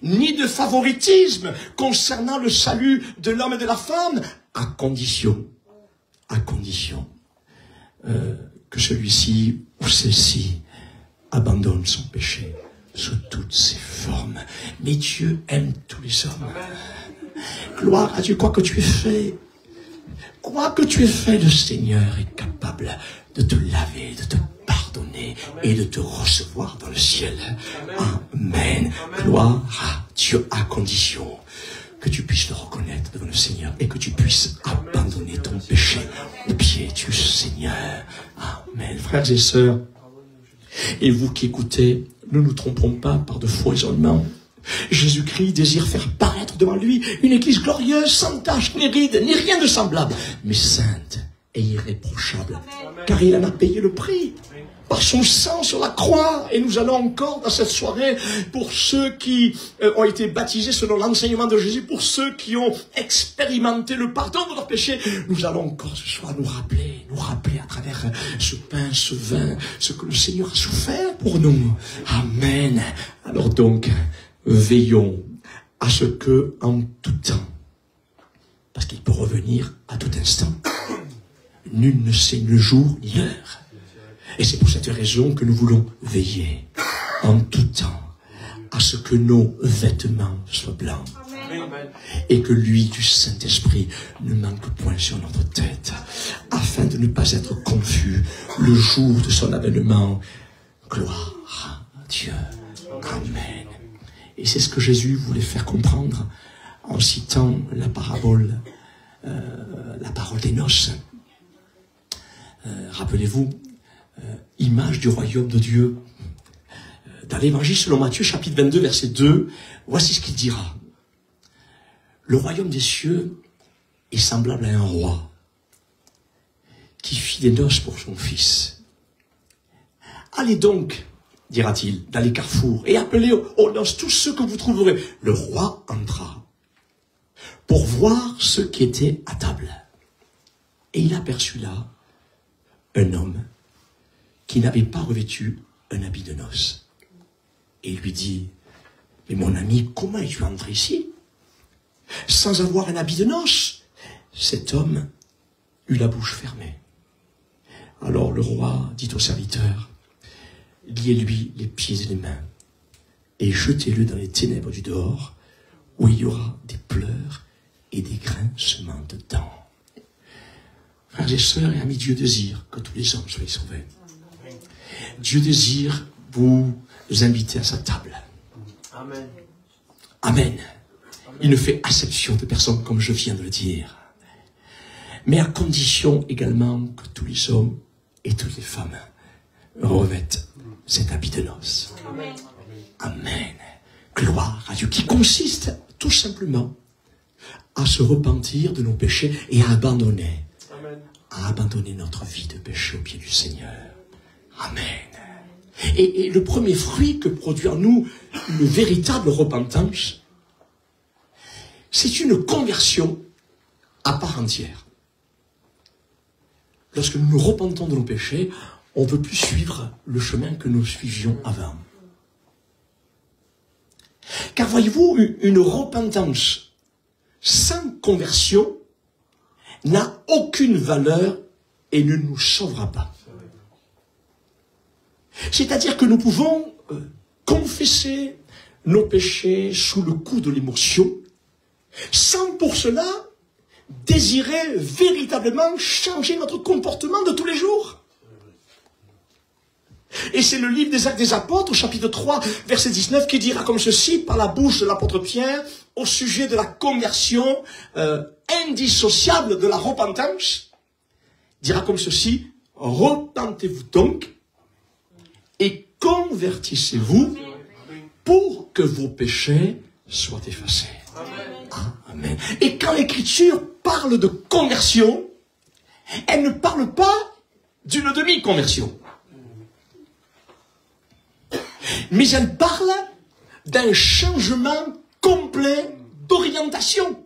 ni de favoritisme concernant le salut de l'homme et de la femme à condition que celui-ci ou celle-ci abandonne son péché sous toutes ses formes. Mais Dieu aime tous les hommes. Gloire à Dieu, quoi que tu aies fait, le Seigneur est capable de te laver, de te pardonner et de te recevoir dans le ciel. Amen. Gloire à Dieu, à condition que tu puisses le reconnaître devant le Seigneur et que tu puisses abandonner ton péché aux pieds du Seigneur. Amen. Frères et sœurs, et vous qui écoutez, ne nous trompons pas par de faux raisonnements. Jésus-Christ désire faire paraître devant lui une église glorieuse, sans tache, ni ride, ni rien de semblable, mais sainte et irréprochable, car il en a payé le prix par son sang sur la croix. Et nous allons encore dans cette soirée, pour ceux qui ont été baptisés selon l'enseignement de Jésus, pour ceux qui ont expérimenté le pardon de leurs péchés, nous allons encore ce soir nous rappeler à travers ce pain, ce vin, ce que le Seigneur a souffert pour nous. Amen. Alors donc, veillons à ce que, en tout temps, parce qu'il peut revenir à tout instant, nul ne sait le jour ni l'heure. Et c'est pour cette raison que nous voulons veiller en tout temps à ce que nos vêtements soient blancs. Amen. Et que l'huile du Saint-Esprit ne manque point sur notre tête, afin de ne pas être confus le jour de son avènement. Gloire à Dieu. Amen. Et c'est ce que Jésus voulait faire comprendre en citant la parole des noces. Rappelez-vous, image du royaume de Dieu. Dans l'évangile selon Matthieu, chapitre 22, verset 2, voici ce qu'il dira. Le royaume des cieux est semblable à un roi qui fit des noces pour son fils. Allez donc, dira-t-il, dans les carrefours, et appelez aux noces tous ceux que vous trouverez. Le roi entra pour voir ceux qui étaient à table. Et il aperçut là un homme qui n'avait pas revêtu un habit de noces. Et il lui dit, mais mon ami, comment es-tu entré ici sans avoir un habit de noces? Cet homme eut la bouche fermée. Alors le roi dit au serviteur, liez-lui les pieds et les mains et jetez-le dans les ténèbres du dehors, où il y aura des pleurs et des grincements de dents. Frères et sœurs et amis, Dieu désire que tous les hommes soient sauvés. Dieu désire vous inviter à sa table. Amen. Amen. Il ne fait acception de personne, comme je viens de le dire. Mais à condition également que tous les hommes et toutes les femmes revêtent cet habit de noces. Amen. Amen. Gloire à Dieu, qui consiste tout simplement à se repentir de nos péchés et à abandonner notre vie de péché au pied du Seigneur. Amen. Et le premier fruit que produit en nous une véritable repentance, c'est une conversion à part entière. Lorsque nous nous repentons de nos péchés, on ne veut plus suivre le chemin que nous suivions avant. Car voyez-vous, une repentance sans conversion n'a aucune valeur et ne nous sauvera pas. C'est-à-dire que nous pouvons confesser nos péchés sous le coup de l'émotion, sans pour cela désirer véritablement changer notre comportement de tous les jours. Et c'est le livre des Actes des Apôtres, au chapitre 3, verset 19, qui dira comme ceci, par la bouche de l'apôtre Pierre, au sujet de la conversion indissociable de la repentance, dira comme ceci, repentez-vous donc, et convertissez-vous pour que vos péchés soient effacés. Amen. Et quand l'Écriture parle de conversion, elle ne parle pas d'une demi-conversion. Mais elle parle d'un changement complet d'orientation.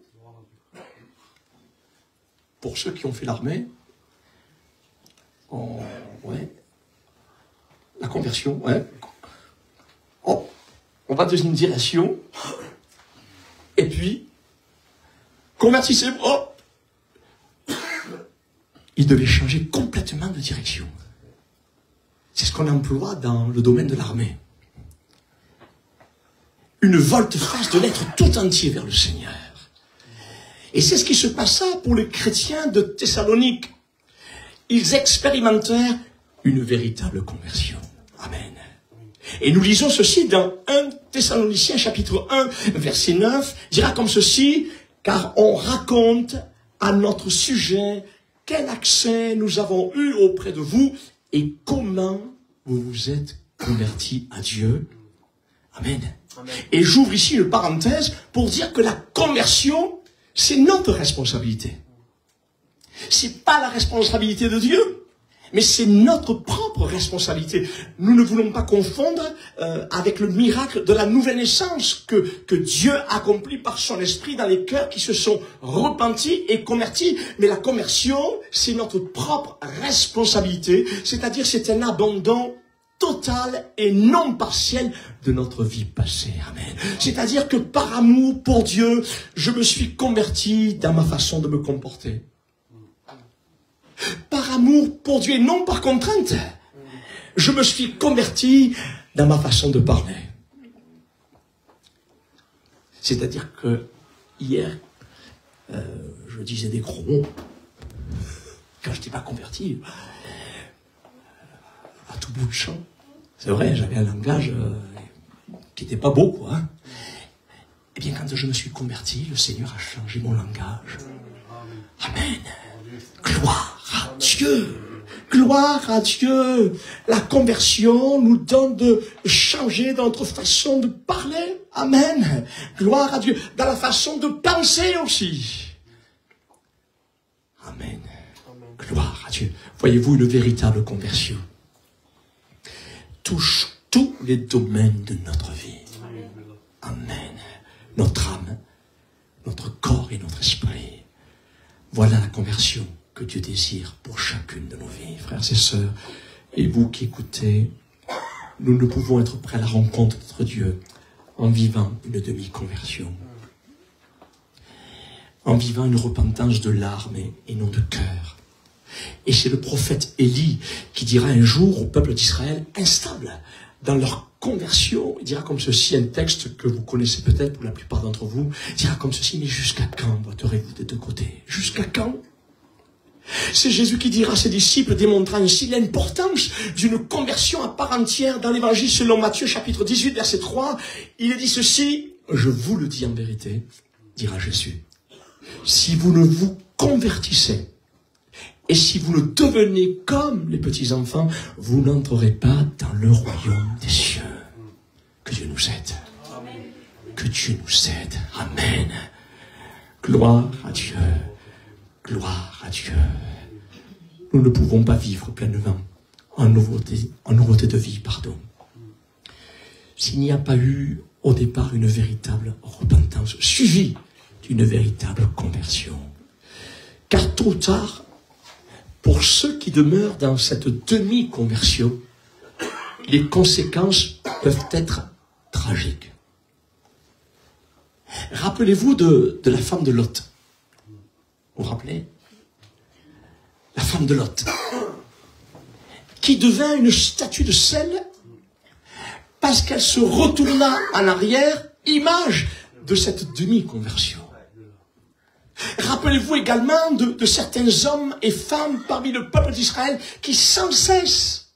Pour ceux qui ont fait l'armée, la conversion, on va dans une direction, et puis, convertissez-vous, il devait changer complètement de direction. C'est ce qu'on emploie dans le domaine de l'armée. Une volte-face de l'être tout entier vers le Seigneur. Et c'est ce qui se passa pour les chrétiens de Thessalonique. Ils expérimentèrent une véritable conversion. Amen. Et nous lisons ceci dans 1 Thessaloniciens chapitre 1, verset 9, dira comme ceci, car on raconte à notre sujet quel accès nous avons eu auprès de vous et comment vous vous êtes convertis à Dieu. Amen. Amen. Et j'ouvre ici une parenthèse pour dire que la conversion, c'est notre responsabilité. C'est pas la responsabilité de Dieu, mais c'est notre propre responsabilité. Nous ne voulons pas confondre avec le miracle de la nouvelle naissance que Dieu accomplit par son esprit dans les cœurs qui se sont repentis et convertis. Mais la conversion, c'est notre propre responsabilité, c'est-à-dire c'est un abandon total et non partiel de notre vie passée. Amen. C'est-à-dire que par amour pour Dieu, je me suis converti dans ma façon de me comporter. Par amour pour Dieu et non par contrainte, je me suis converti dans ma façon de parler. C'est-à-dire que hier, je disais des gros mots quand je n'étais pas converti, à tout bout de champ. C'est vrai, j'avais un langage qui n'était pas beau, quoi. Hein. Eh bien, quand je me suis converti, le Seigneur a changé mon langage. Amen. Gloire à Dieu. Gloire à Dieu. La conversion nous donne de changer notre façon de parler. Amen. Gloire à Dieu. Dans la façon de penser aussi. Amen. Gloire à Dieu. Voyez-vous, une véritable conversion touche tous les domaines de notre vie. Amen. Notre âme, notre corps et notre esprit. Voilà la conversion que Dieu désire pour chacune de nos vies. Frères et sœurs, et vous qui écoutez, nous ne pouvons être prêts à la rencontre de notre Dieu en vivant une demi-conversion. En vivant une repentance de larmes et non de cœur. Et c'est le prophète Élie qui dira un jour au peuple d'Israël, instable dans leur conversion, il dira comme ceci, un texte que vous connaissez peut-être pour la plupart d'entre vous, il dira comme ceci, mais jusqu'à quand voterez-vous des deux côtés? Jusqu'à quand? C'est Jésus qui dira à ses disciples, démontrant ainsi l'importance d'une conversion à part entière dans l'évangile selon Matthieu chapitre 18 verset 3, il est dit ceci, je vous le dis en vérité, dira Jésus, si vous ne vous convertissez, et si vous ne devenez comme les petits-enfants, vous n'entrerez pas dans le royaume des cieux. Que Dieu nous aide. Que Dieu nous aide. Amen. Gloire à Dieu. Gloire à Dieu. Nous ne pouvons pas vivre pleinement en nouveauté de vie, pardon. S'il n'y a pas eu au départ une véritable repentance, suivie d'une véritable conversion. Car tôt ou tard, pour ceux qui demeurent dans cette demi-conversion, les conséquences peuvent être tragiques. Rappelez-vous de la femme de Lot. Vous vous rappelez? La femme de Lot, qui devint une statue de sel parce qu'elle se retourna en arrière, image de cette demi-conversion. Rappelez-vous également de certains hommes et femmes parmi le peuple d'Israël qui sans cesse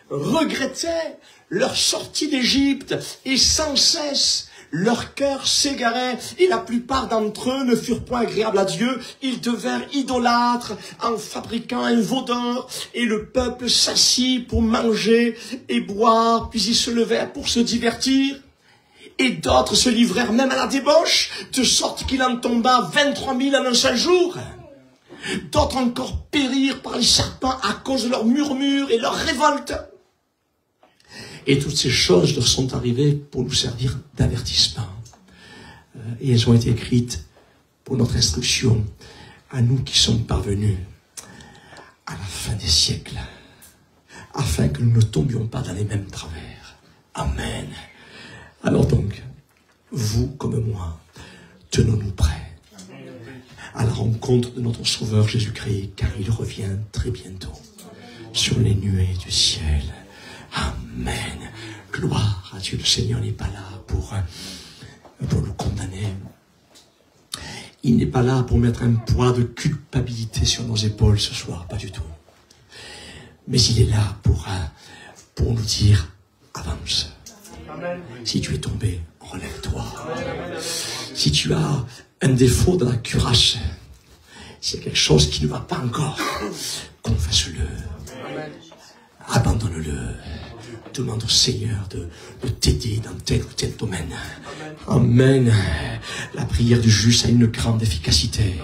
regrettaient leur sortie d'Égypte et sans cesse leur cœur s'égarait et la plupart d'entre eux ne furent point agréables à Dieu. Ils devinrent idolâtres en fabriquant un veau d'or et le peuple s'assit pour manger et boire, puis ils se levèrent pour se divertir. Et d'autres se livrèrent même à la débauche, de sorte qu'il en tomba 23 000 en un seul jour. D'autres encore périrent par les serpents à cause de leurs murmures et leurs révoltes. Et toutes ces choses leur sont arrivées pour nous servir d'avertissement. Et elles ont été écrites pour notre instruction, à nous qui sommes parvenus à la fin des siècles, afin que nous ne tombions pas dans les mêmes travers. Amen. Alors donc, vous comme moi, tenons-nous prêts à la rencontre de notre Sauveur Jésus-Christ, car il revient très bientôt sur les nuées du ciel. Amen. Gloire à Dieu. Le Seigneur n'est pas là pour nous condamner. Il n'est pas là pour mettre un poids de culpabilité sur nos épaules ce soir, pas du tout. Mais il est là pour nous dire, avance. Amen. Si tu es tombé, relève-toi. Si tu as un défaut dans la cuirasse, s'il y a quelque chose qui ne va pas encore, confesse-le. Abandonne-le. Demande au Seigneur de t'aider dans tel ou tel domaine. Amen. La prière du juste a une grande efficacité.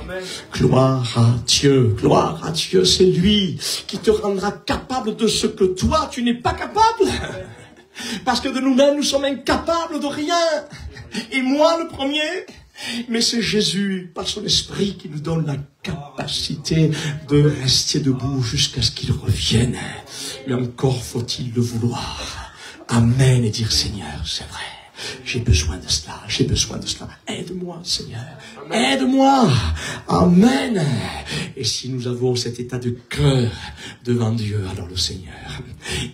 Gloire à Dieu. Gloire à Dieu. C'est lui qui te rendra capable de ce que toi, tu n'es pas capable. Parce que de nous-mêmes, nous sommes incapables de rien. Et moi, le premier. Mais c'est Jésus, par son esprit, qui nous donne la capacité de rester debout jusqu'à ce qu'il revienne. Mais encore faut-il le vouloir. Amen. Et dire, Seigneur, c'est vrai. J'ai besoin de cela, j'ai besoin de cela. Aide-moi, Seigneur. Aide-moi. Amen. Et si nous avons cet état de cœur devant Dieu, alors le Seigneur,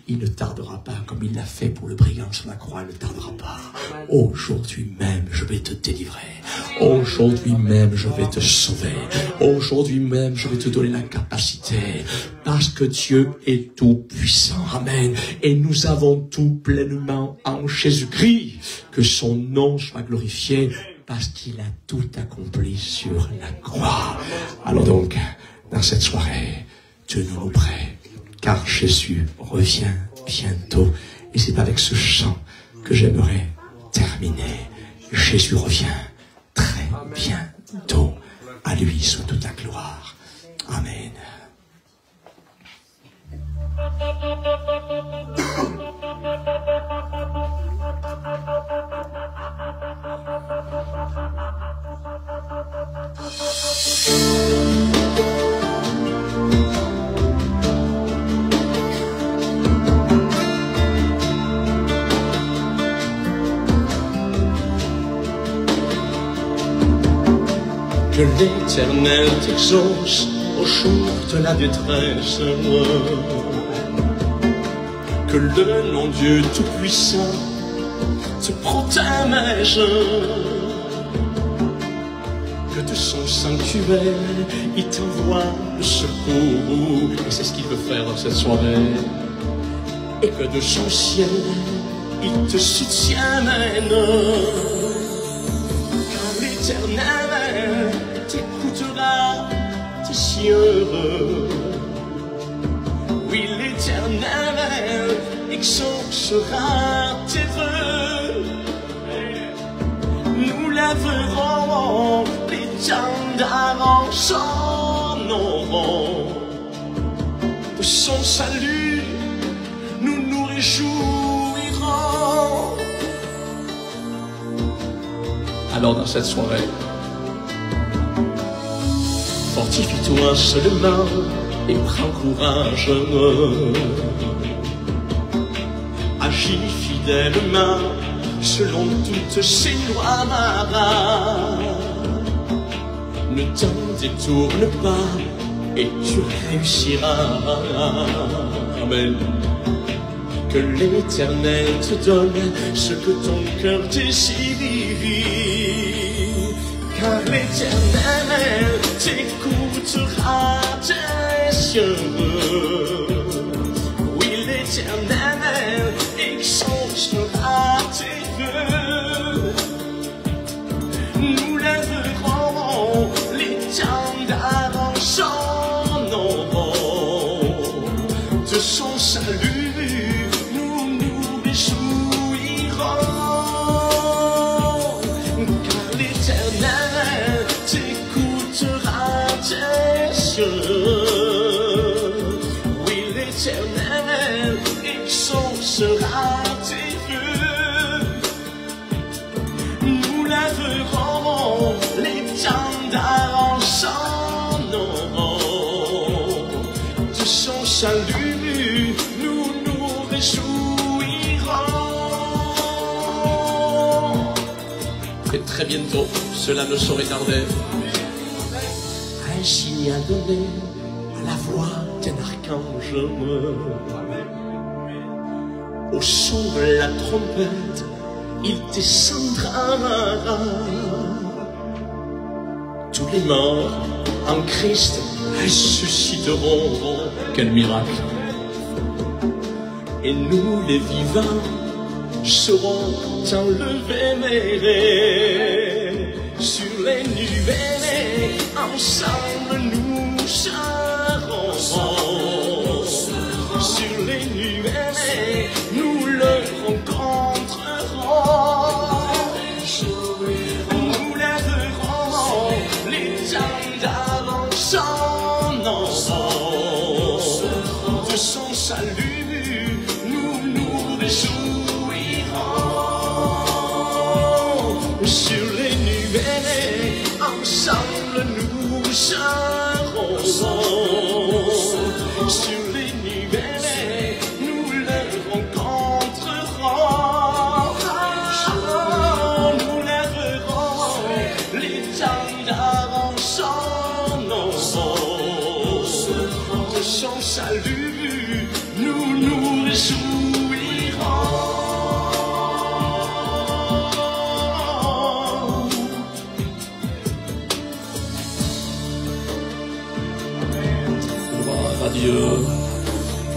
il ne tardera pas, comme il l'a fait pour le brigand sur la croix, il ne tardera pas. Aujourd'hui même, je vais te délivrer. Aujourd'hui même, je vais te sauver. Aujourd'hui même, je vais te donner la capacité. Parce que Dieu est tout puissant. Amen. Et nous avons tout pleinement en Jésus-Christ. Que son nom soit glorifié parce qu'il a tout accompli sur la croix. Alors donc, dans cette soirée, tenons-nous prêts, car Jésus revient bientôt. Et c'est avec ce chant que j'aimerais terminer. Jésus revient très bientôt. À lui soit toute la gloire. Amen. Que l'Éternel t'exauce au jour de la détresse. Que le nom Dieu Tout-Puissant te protège. Que de son sanctuaire, il t'envoie le secours. Et c'est ce qu'il veut faire dans cette soirée. Et que de son ciel, il te soutienne. Car l'Éternel t'écoutera tes cieux. Oui, l'Éternel exaucera tes vœux. Nous lèverons l'étendard en son nom. De son salut, nous nous réjouirons. Alors dans cette soirée, fortifie-toi seulement et prends courage. Agis fidèlement selon toutes ses lois. Ne t'en détourne pas et tu réussiras. Amen. Que l'Éternel te donne ce que ton cœur désire. Car l'Éternel t'écoutera tes cieux. Oui, l'Éternel exaucera tes vœux. Nous lèverons l'étendard en son nom. De son salut, nous nous réjouirons. Car l'Éternel t'écoutera tes cieux. Oui, l'Éternel exaucera tes vœux. Nous lèverons l'étendard en son nom. De son salut, nous nous réjouirons. Et très bientôt, cela ne saurait tarder. signal donné à la voix d'un archange. Au son de la trompette, il descendra. Tous les morts en Christ ressusciteront. Quel miracle! Et nous, les vivants, serons enlevés sur les nuées. Ensemble, nous serons sur les nuées. Nous le rencontrerons. Nous lèverons les gendarmes en son nom. De son salut, nous nous réjouirons. Sur les nuées, ensemble nous serons. Sur les nuées, nous le rencontrerons. Nous lèverons les gendarmes en son nom. De son salut, nous nous réjouirons. Gloire à Dieu.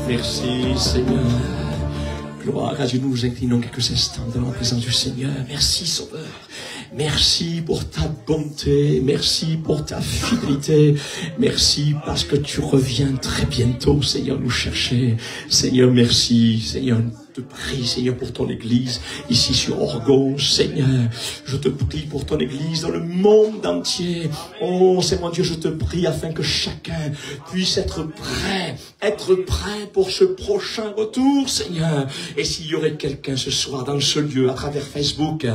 Merci Seigneur. Gloire à Dieu. Nous nous inclinons quelques instants devant la présence du Seigneur. Merci Sauveur. Merci pour ta bonté, merci pour ta fidélité, merci parce que tu reviens très bientôt, Seigneur, nous chercher. Seigneur, merci, Seigneur, te prie, Seigneur, pour ton Église, ici sur Orgo, Seigneur. Je te prie pour ton Église dans le monde entier. Oh, Seigneur Dieu, je te prie afin que chacun puisse être prêt pour ce prochain retour, Seigneur. Et s'il y aurait quelqu'un ce soir dans ce lieu, à travers Facebook,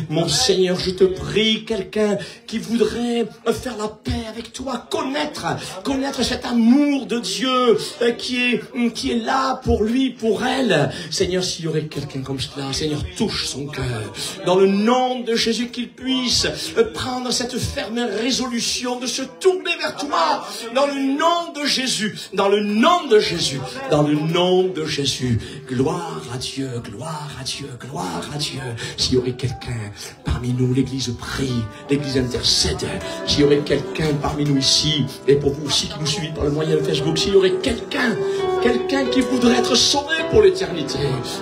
mon Seigneur, je te prie, quelqu'un qui voudrait faire la paix avec toi, connaître cet amour de Dieu qui est là pour lui, pour elle. Seigneur, s'il y aurait quelqu'un comme cela, Seigneur, touche son cœur. Dans le nom de Jésus, qu'il puisse prendre cette ferme résolution de se tourner vers toi. Dans le nom de Jésus, dans le nom de Jésus, dans le nom de Jésus. Gloire à Dieu, gloire à Dieu, gloire à Dieu. S'il y aurait quelqu'un parmi nous, l'Église prie, l'Église intercède. S'il y aurait quelqu'un parmi nous ici, et pour vous aussi qui nous suivez par le moyen de Facebook, s'il y aurait quelqu'un qui voudrait être sauvé pour l'éternité.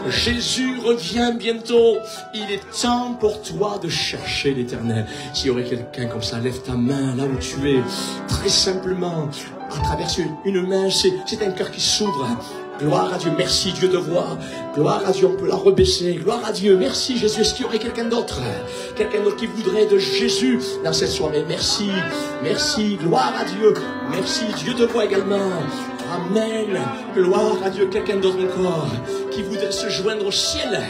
Jésus revient bientôt. Il est temps pour toi de chercher l'Éternel. S'il y aurait quelqu'un comme ça, lève ta main là où tu es. Très simplement, à travers une main, c'est un cœur qui s'ouvre. Gloire à Dieu, merci Dieu de voir. Gloire à Dieu, on peut la rebaisser. Gloire à Dieu, merci Jésus. Est-ce qu'il y aurait quelqu'un d'autre qui voudrait de Jésus dans cette soirée? Merci, merci, gloire à Dieu. Merci Dieu de voir également. Amen. Gloire à Dieu. Quelqu'un d'autre encore qui voudrait se joindre au ciel.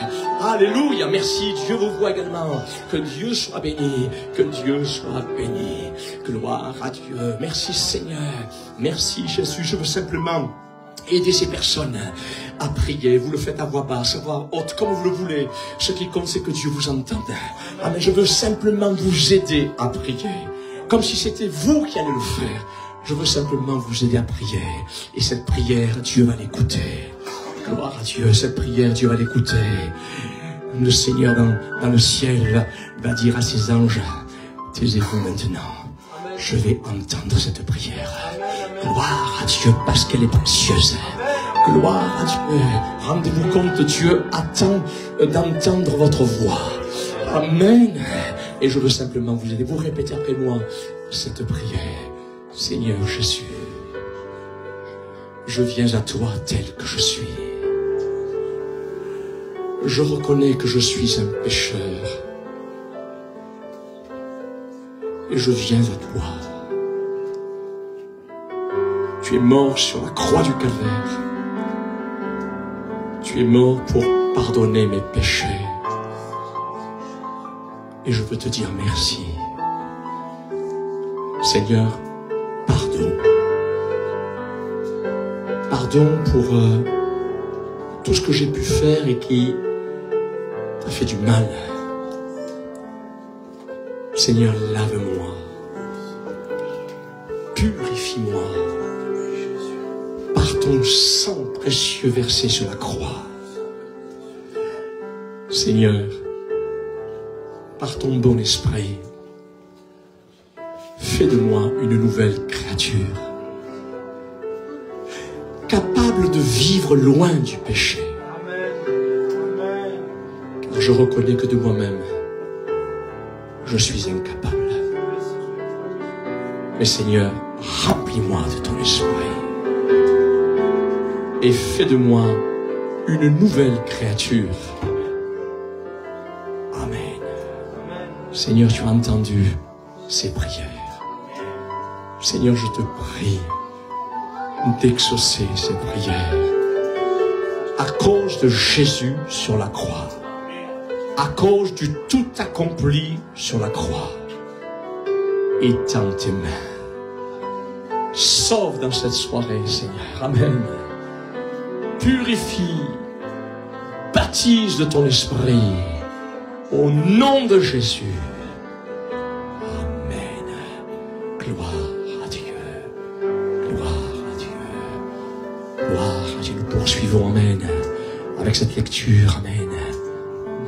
Alléluia. Merci. Dieu vous voit également. Que Dieu soit béni. Que Dieu soit béni. Gloire à Dieu. Merci Seigneur. Merci Jésus. Je veux simplement aider ces personnes à prier. Vous le faites à voix basse, à voix haute, comme vous le voulez. Ce qui compte, c'est que Dieu vous entende. Amen. Je veux simplement vous aider à prier. Comme si c'était vous qui allez le faire. Je veux simplement vous aider à prier. Et cette prière, Dieu va l'écouter. Gloire à Dieu. Cette prière, Dieu va l'écouter. Le Seigneur dans le ciel va dire à ses anges, taisez-vous maintenant. Je vais entendre cette prière. Gloire à Dieu parce qu'elle est précieuse. Gloire à Dieu. Rendez-vous compte, Dieu attend d'entendre votre voix. Amen. Et je veux simplement vous aider. Vous répétez après moi cette prière. Seigneur Jésus, je viens à toi tel que je suis. Je reconnais que je suis un pécheur. Et je viens à toi. Tu es mort sur la croix du calvaire. Tu es mort pour pardonner mes péchés. Et je veux te dire merci. Seigneur, pardon. Pardon pour tout ce que j'ai pu faire et qui t'a fait du mal. Seigneur, lave-moi. Purifie. purifie-moi par ton sang précieux versé sur la croix. Seigneur, par ton bon esprit, fais de moi une nouvelle créature, capable de vivre loin du péché. Car je reconnais que de moi-même, je suis incapable. Mais Seigneur, remplis-moi de ton esprit et fais de moi une nouvelle créature. Amen. Seigneur, tu as entendu ces prières. Seigneur, je te prie d'exaucer ces prières à cause de Jésus sur la croix, à cause du tout accompli sur la croix. Étends tes mains. Sauve dans cette soirée, Seigneur. Amen. Purifie, baptise de ton esprit au nom de Jésus. Amen. Gloire à Dieu. Gloire à Dieu. Gloire à Dieu. Nous poursuivons, amen, avec cette lecture. Amen.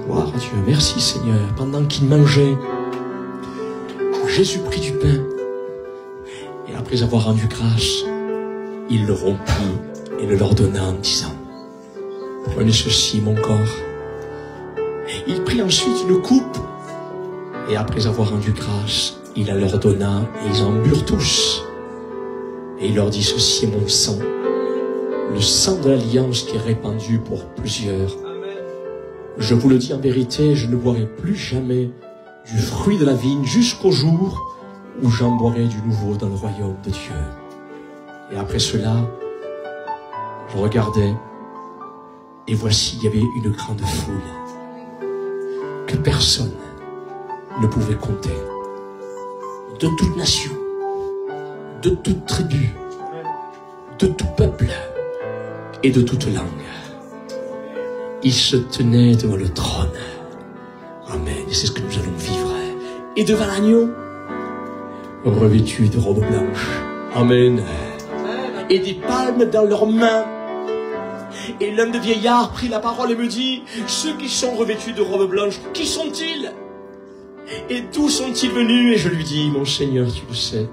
Gloire à Dieu. Merci, Seigneur. Pendant qu'il mangeait, Jésus prit du pain. Et après avoir rendu grâce, il le rompit et le leur donna en disant, prenez ceci, mon corps. Il prit ensuite une coupe, et après avoir rendu grâce, il la leur donna, et ils en burent tous. Et il leur dit, ceci est mon sang, le sang de l'alliance qui est répandu pour plusieurs. Je vous le dis en vérité, je ne boirai plus jamais du fruit de la vigne jusqu'au jour où j'en boirai du nouveau dans le royaume de Dieu. Et après cela, je regardais, et voici, il y avait une grande foule que personne ne pouvait compter, de toute nation, de toute tribu, de tout peuple et de toute langue. Ils se tenaient devant le trône. Amen. Et c'est ce que nous allons vivre. Et devant l'agneau, revêtus de robes blanches. Amen. Et des palmes dans leurs mains. Et l'un des vieillards prit la parole et me dit, ceux qui sont revêtus de robes blanches, qui sont-ils? Et d'où sont-ils venus? Et je lui dis, mon Seigneur, tu le sais.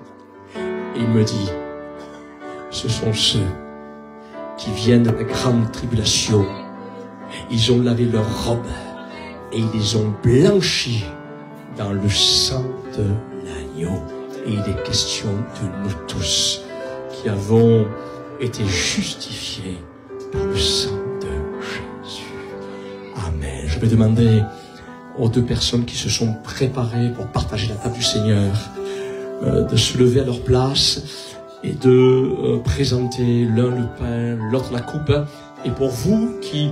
Et il me dit, ce sont ceux qui viennent de la grande tribulation. Ils ont lavé leurs robes et ils les ont blanchis dans le sang de l'agneau. Et il est question de nous tous qui avons été justifiés par le sang de Jésus. Amen. Je vais demander aux deux personnes qui se sont préparées pour partager la table du Seigneur de se lever à leur place et de présenter l'un le pain, l'autre la coupe. Et pour vous qui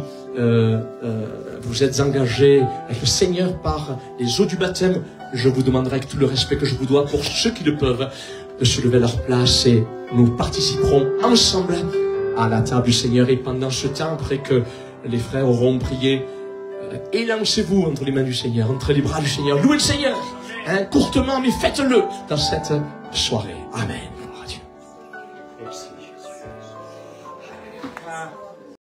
vous êtes engagés avec le Seigneur par les eaux du baptême, je vous demanderai avec tout le respect que je vous dois pour ceux qui le peuvent de se lever à leur place et nous participerons ensemble à la table du Seigneur. Et pendant ce temps, après que les frères auront prié, élancez-vous entre les mains du Seigneur, entre les bras du Seigneur. Louez le Seigneur, courtement, mais faites-le dans cette soirée. Amen. Gloire à Dieu. Merci Jésus.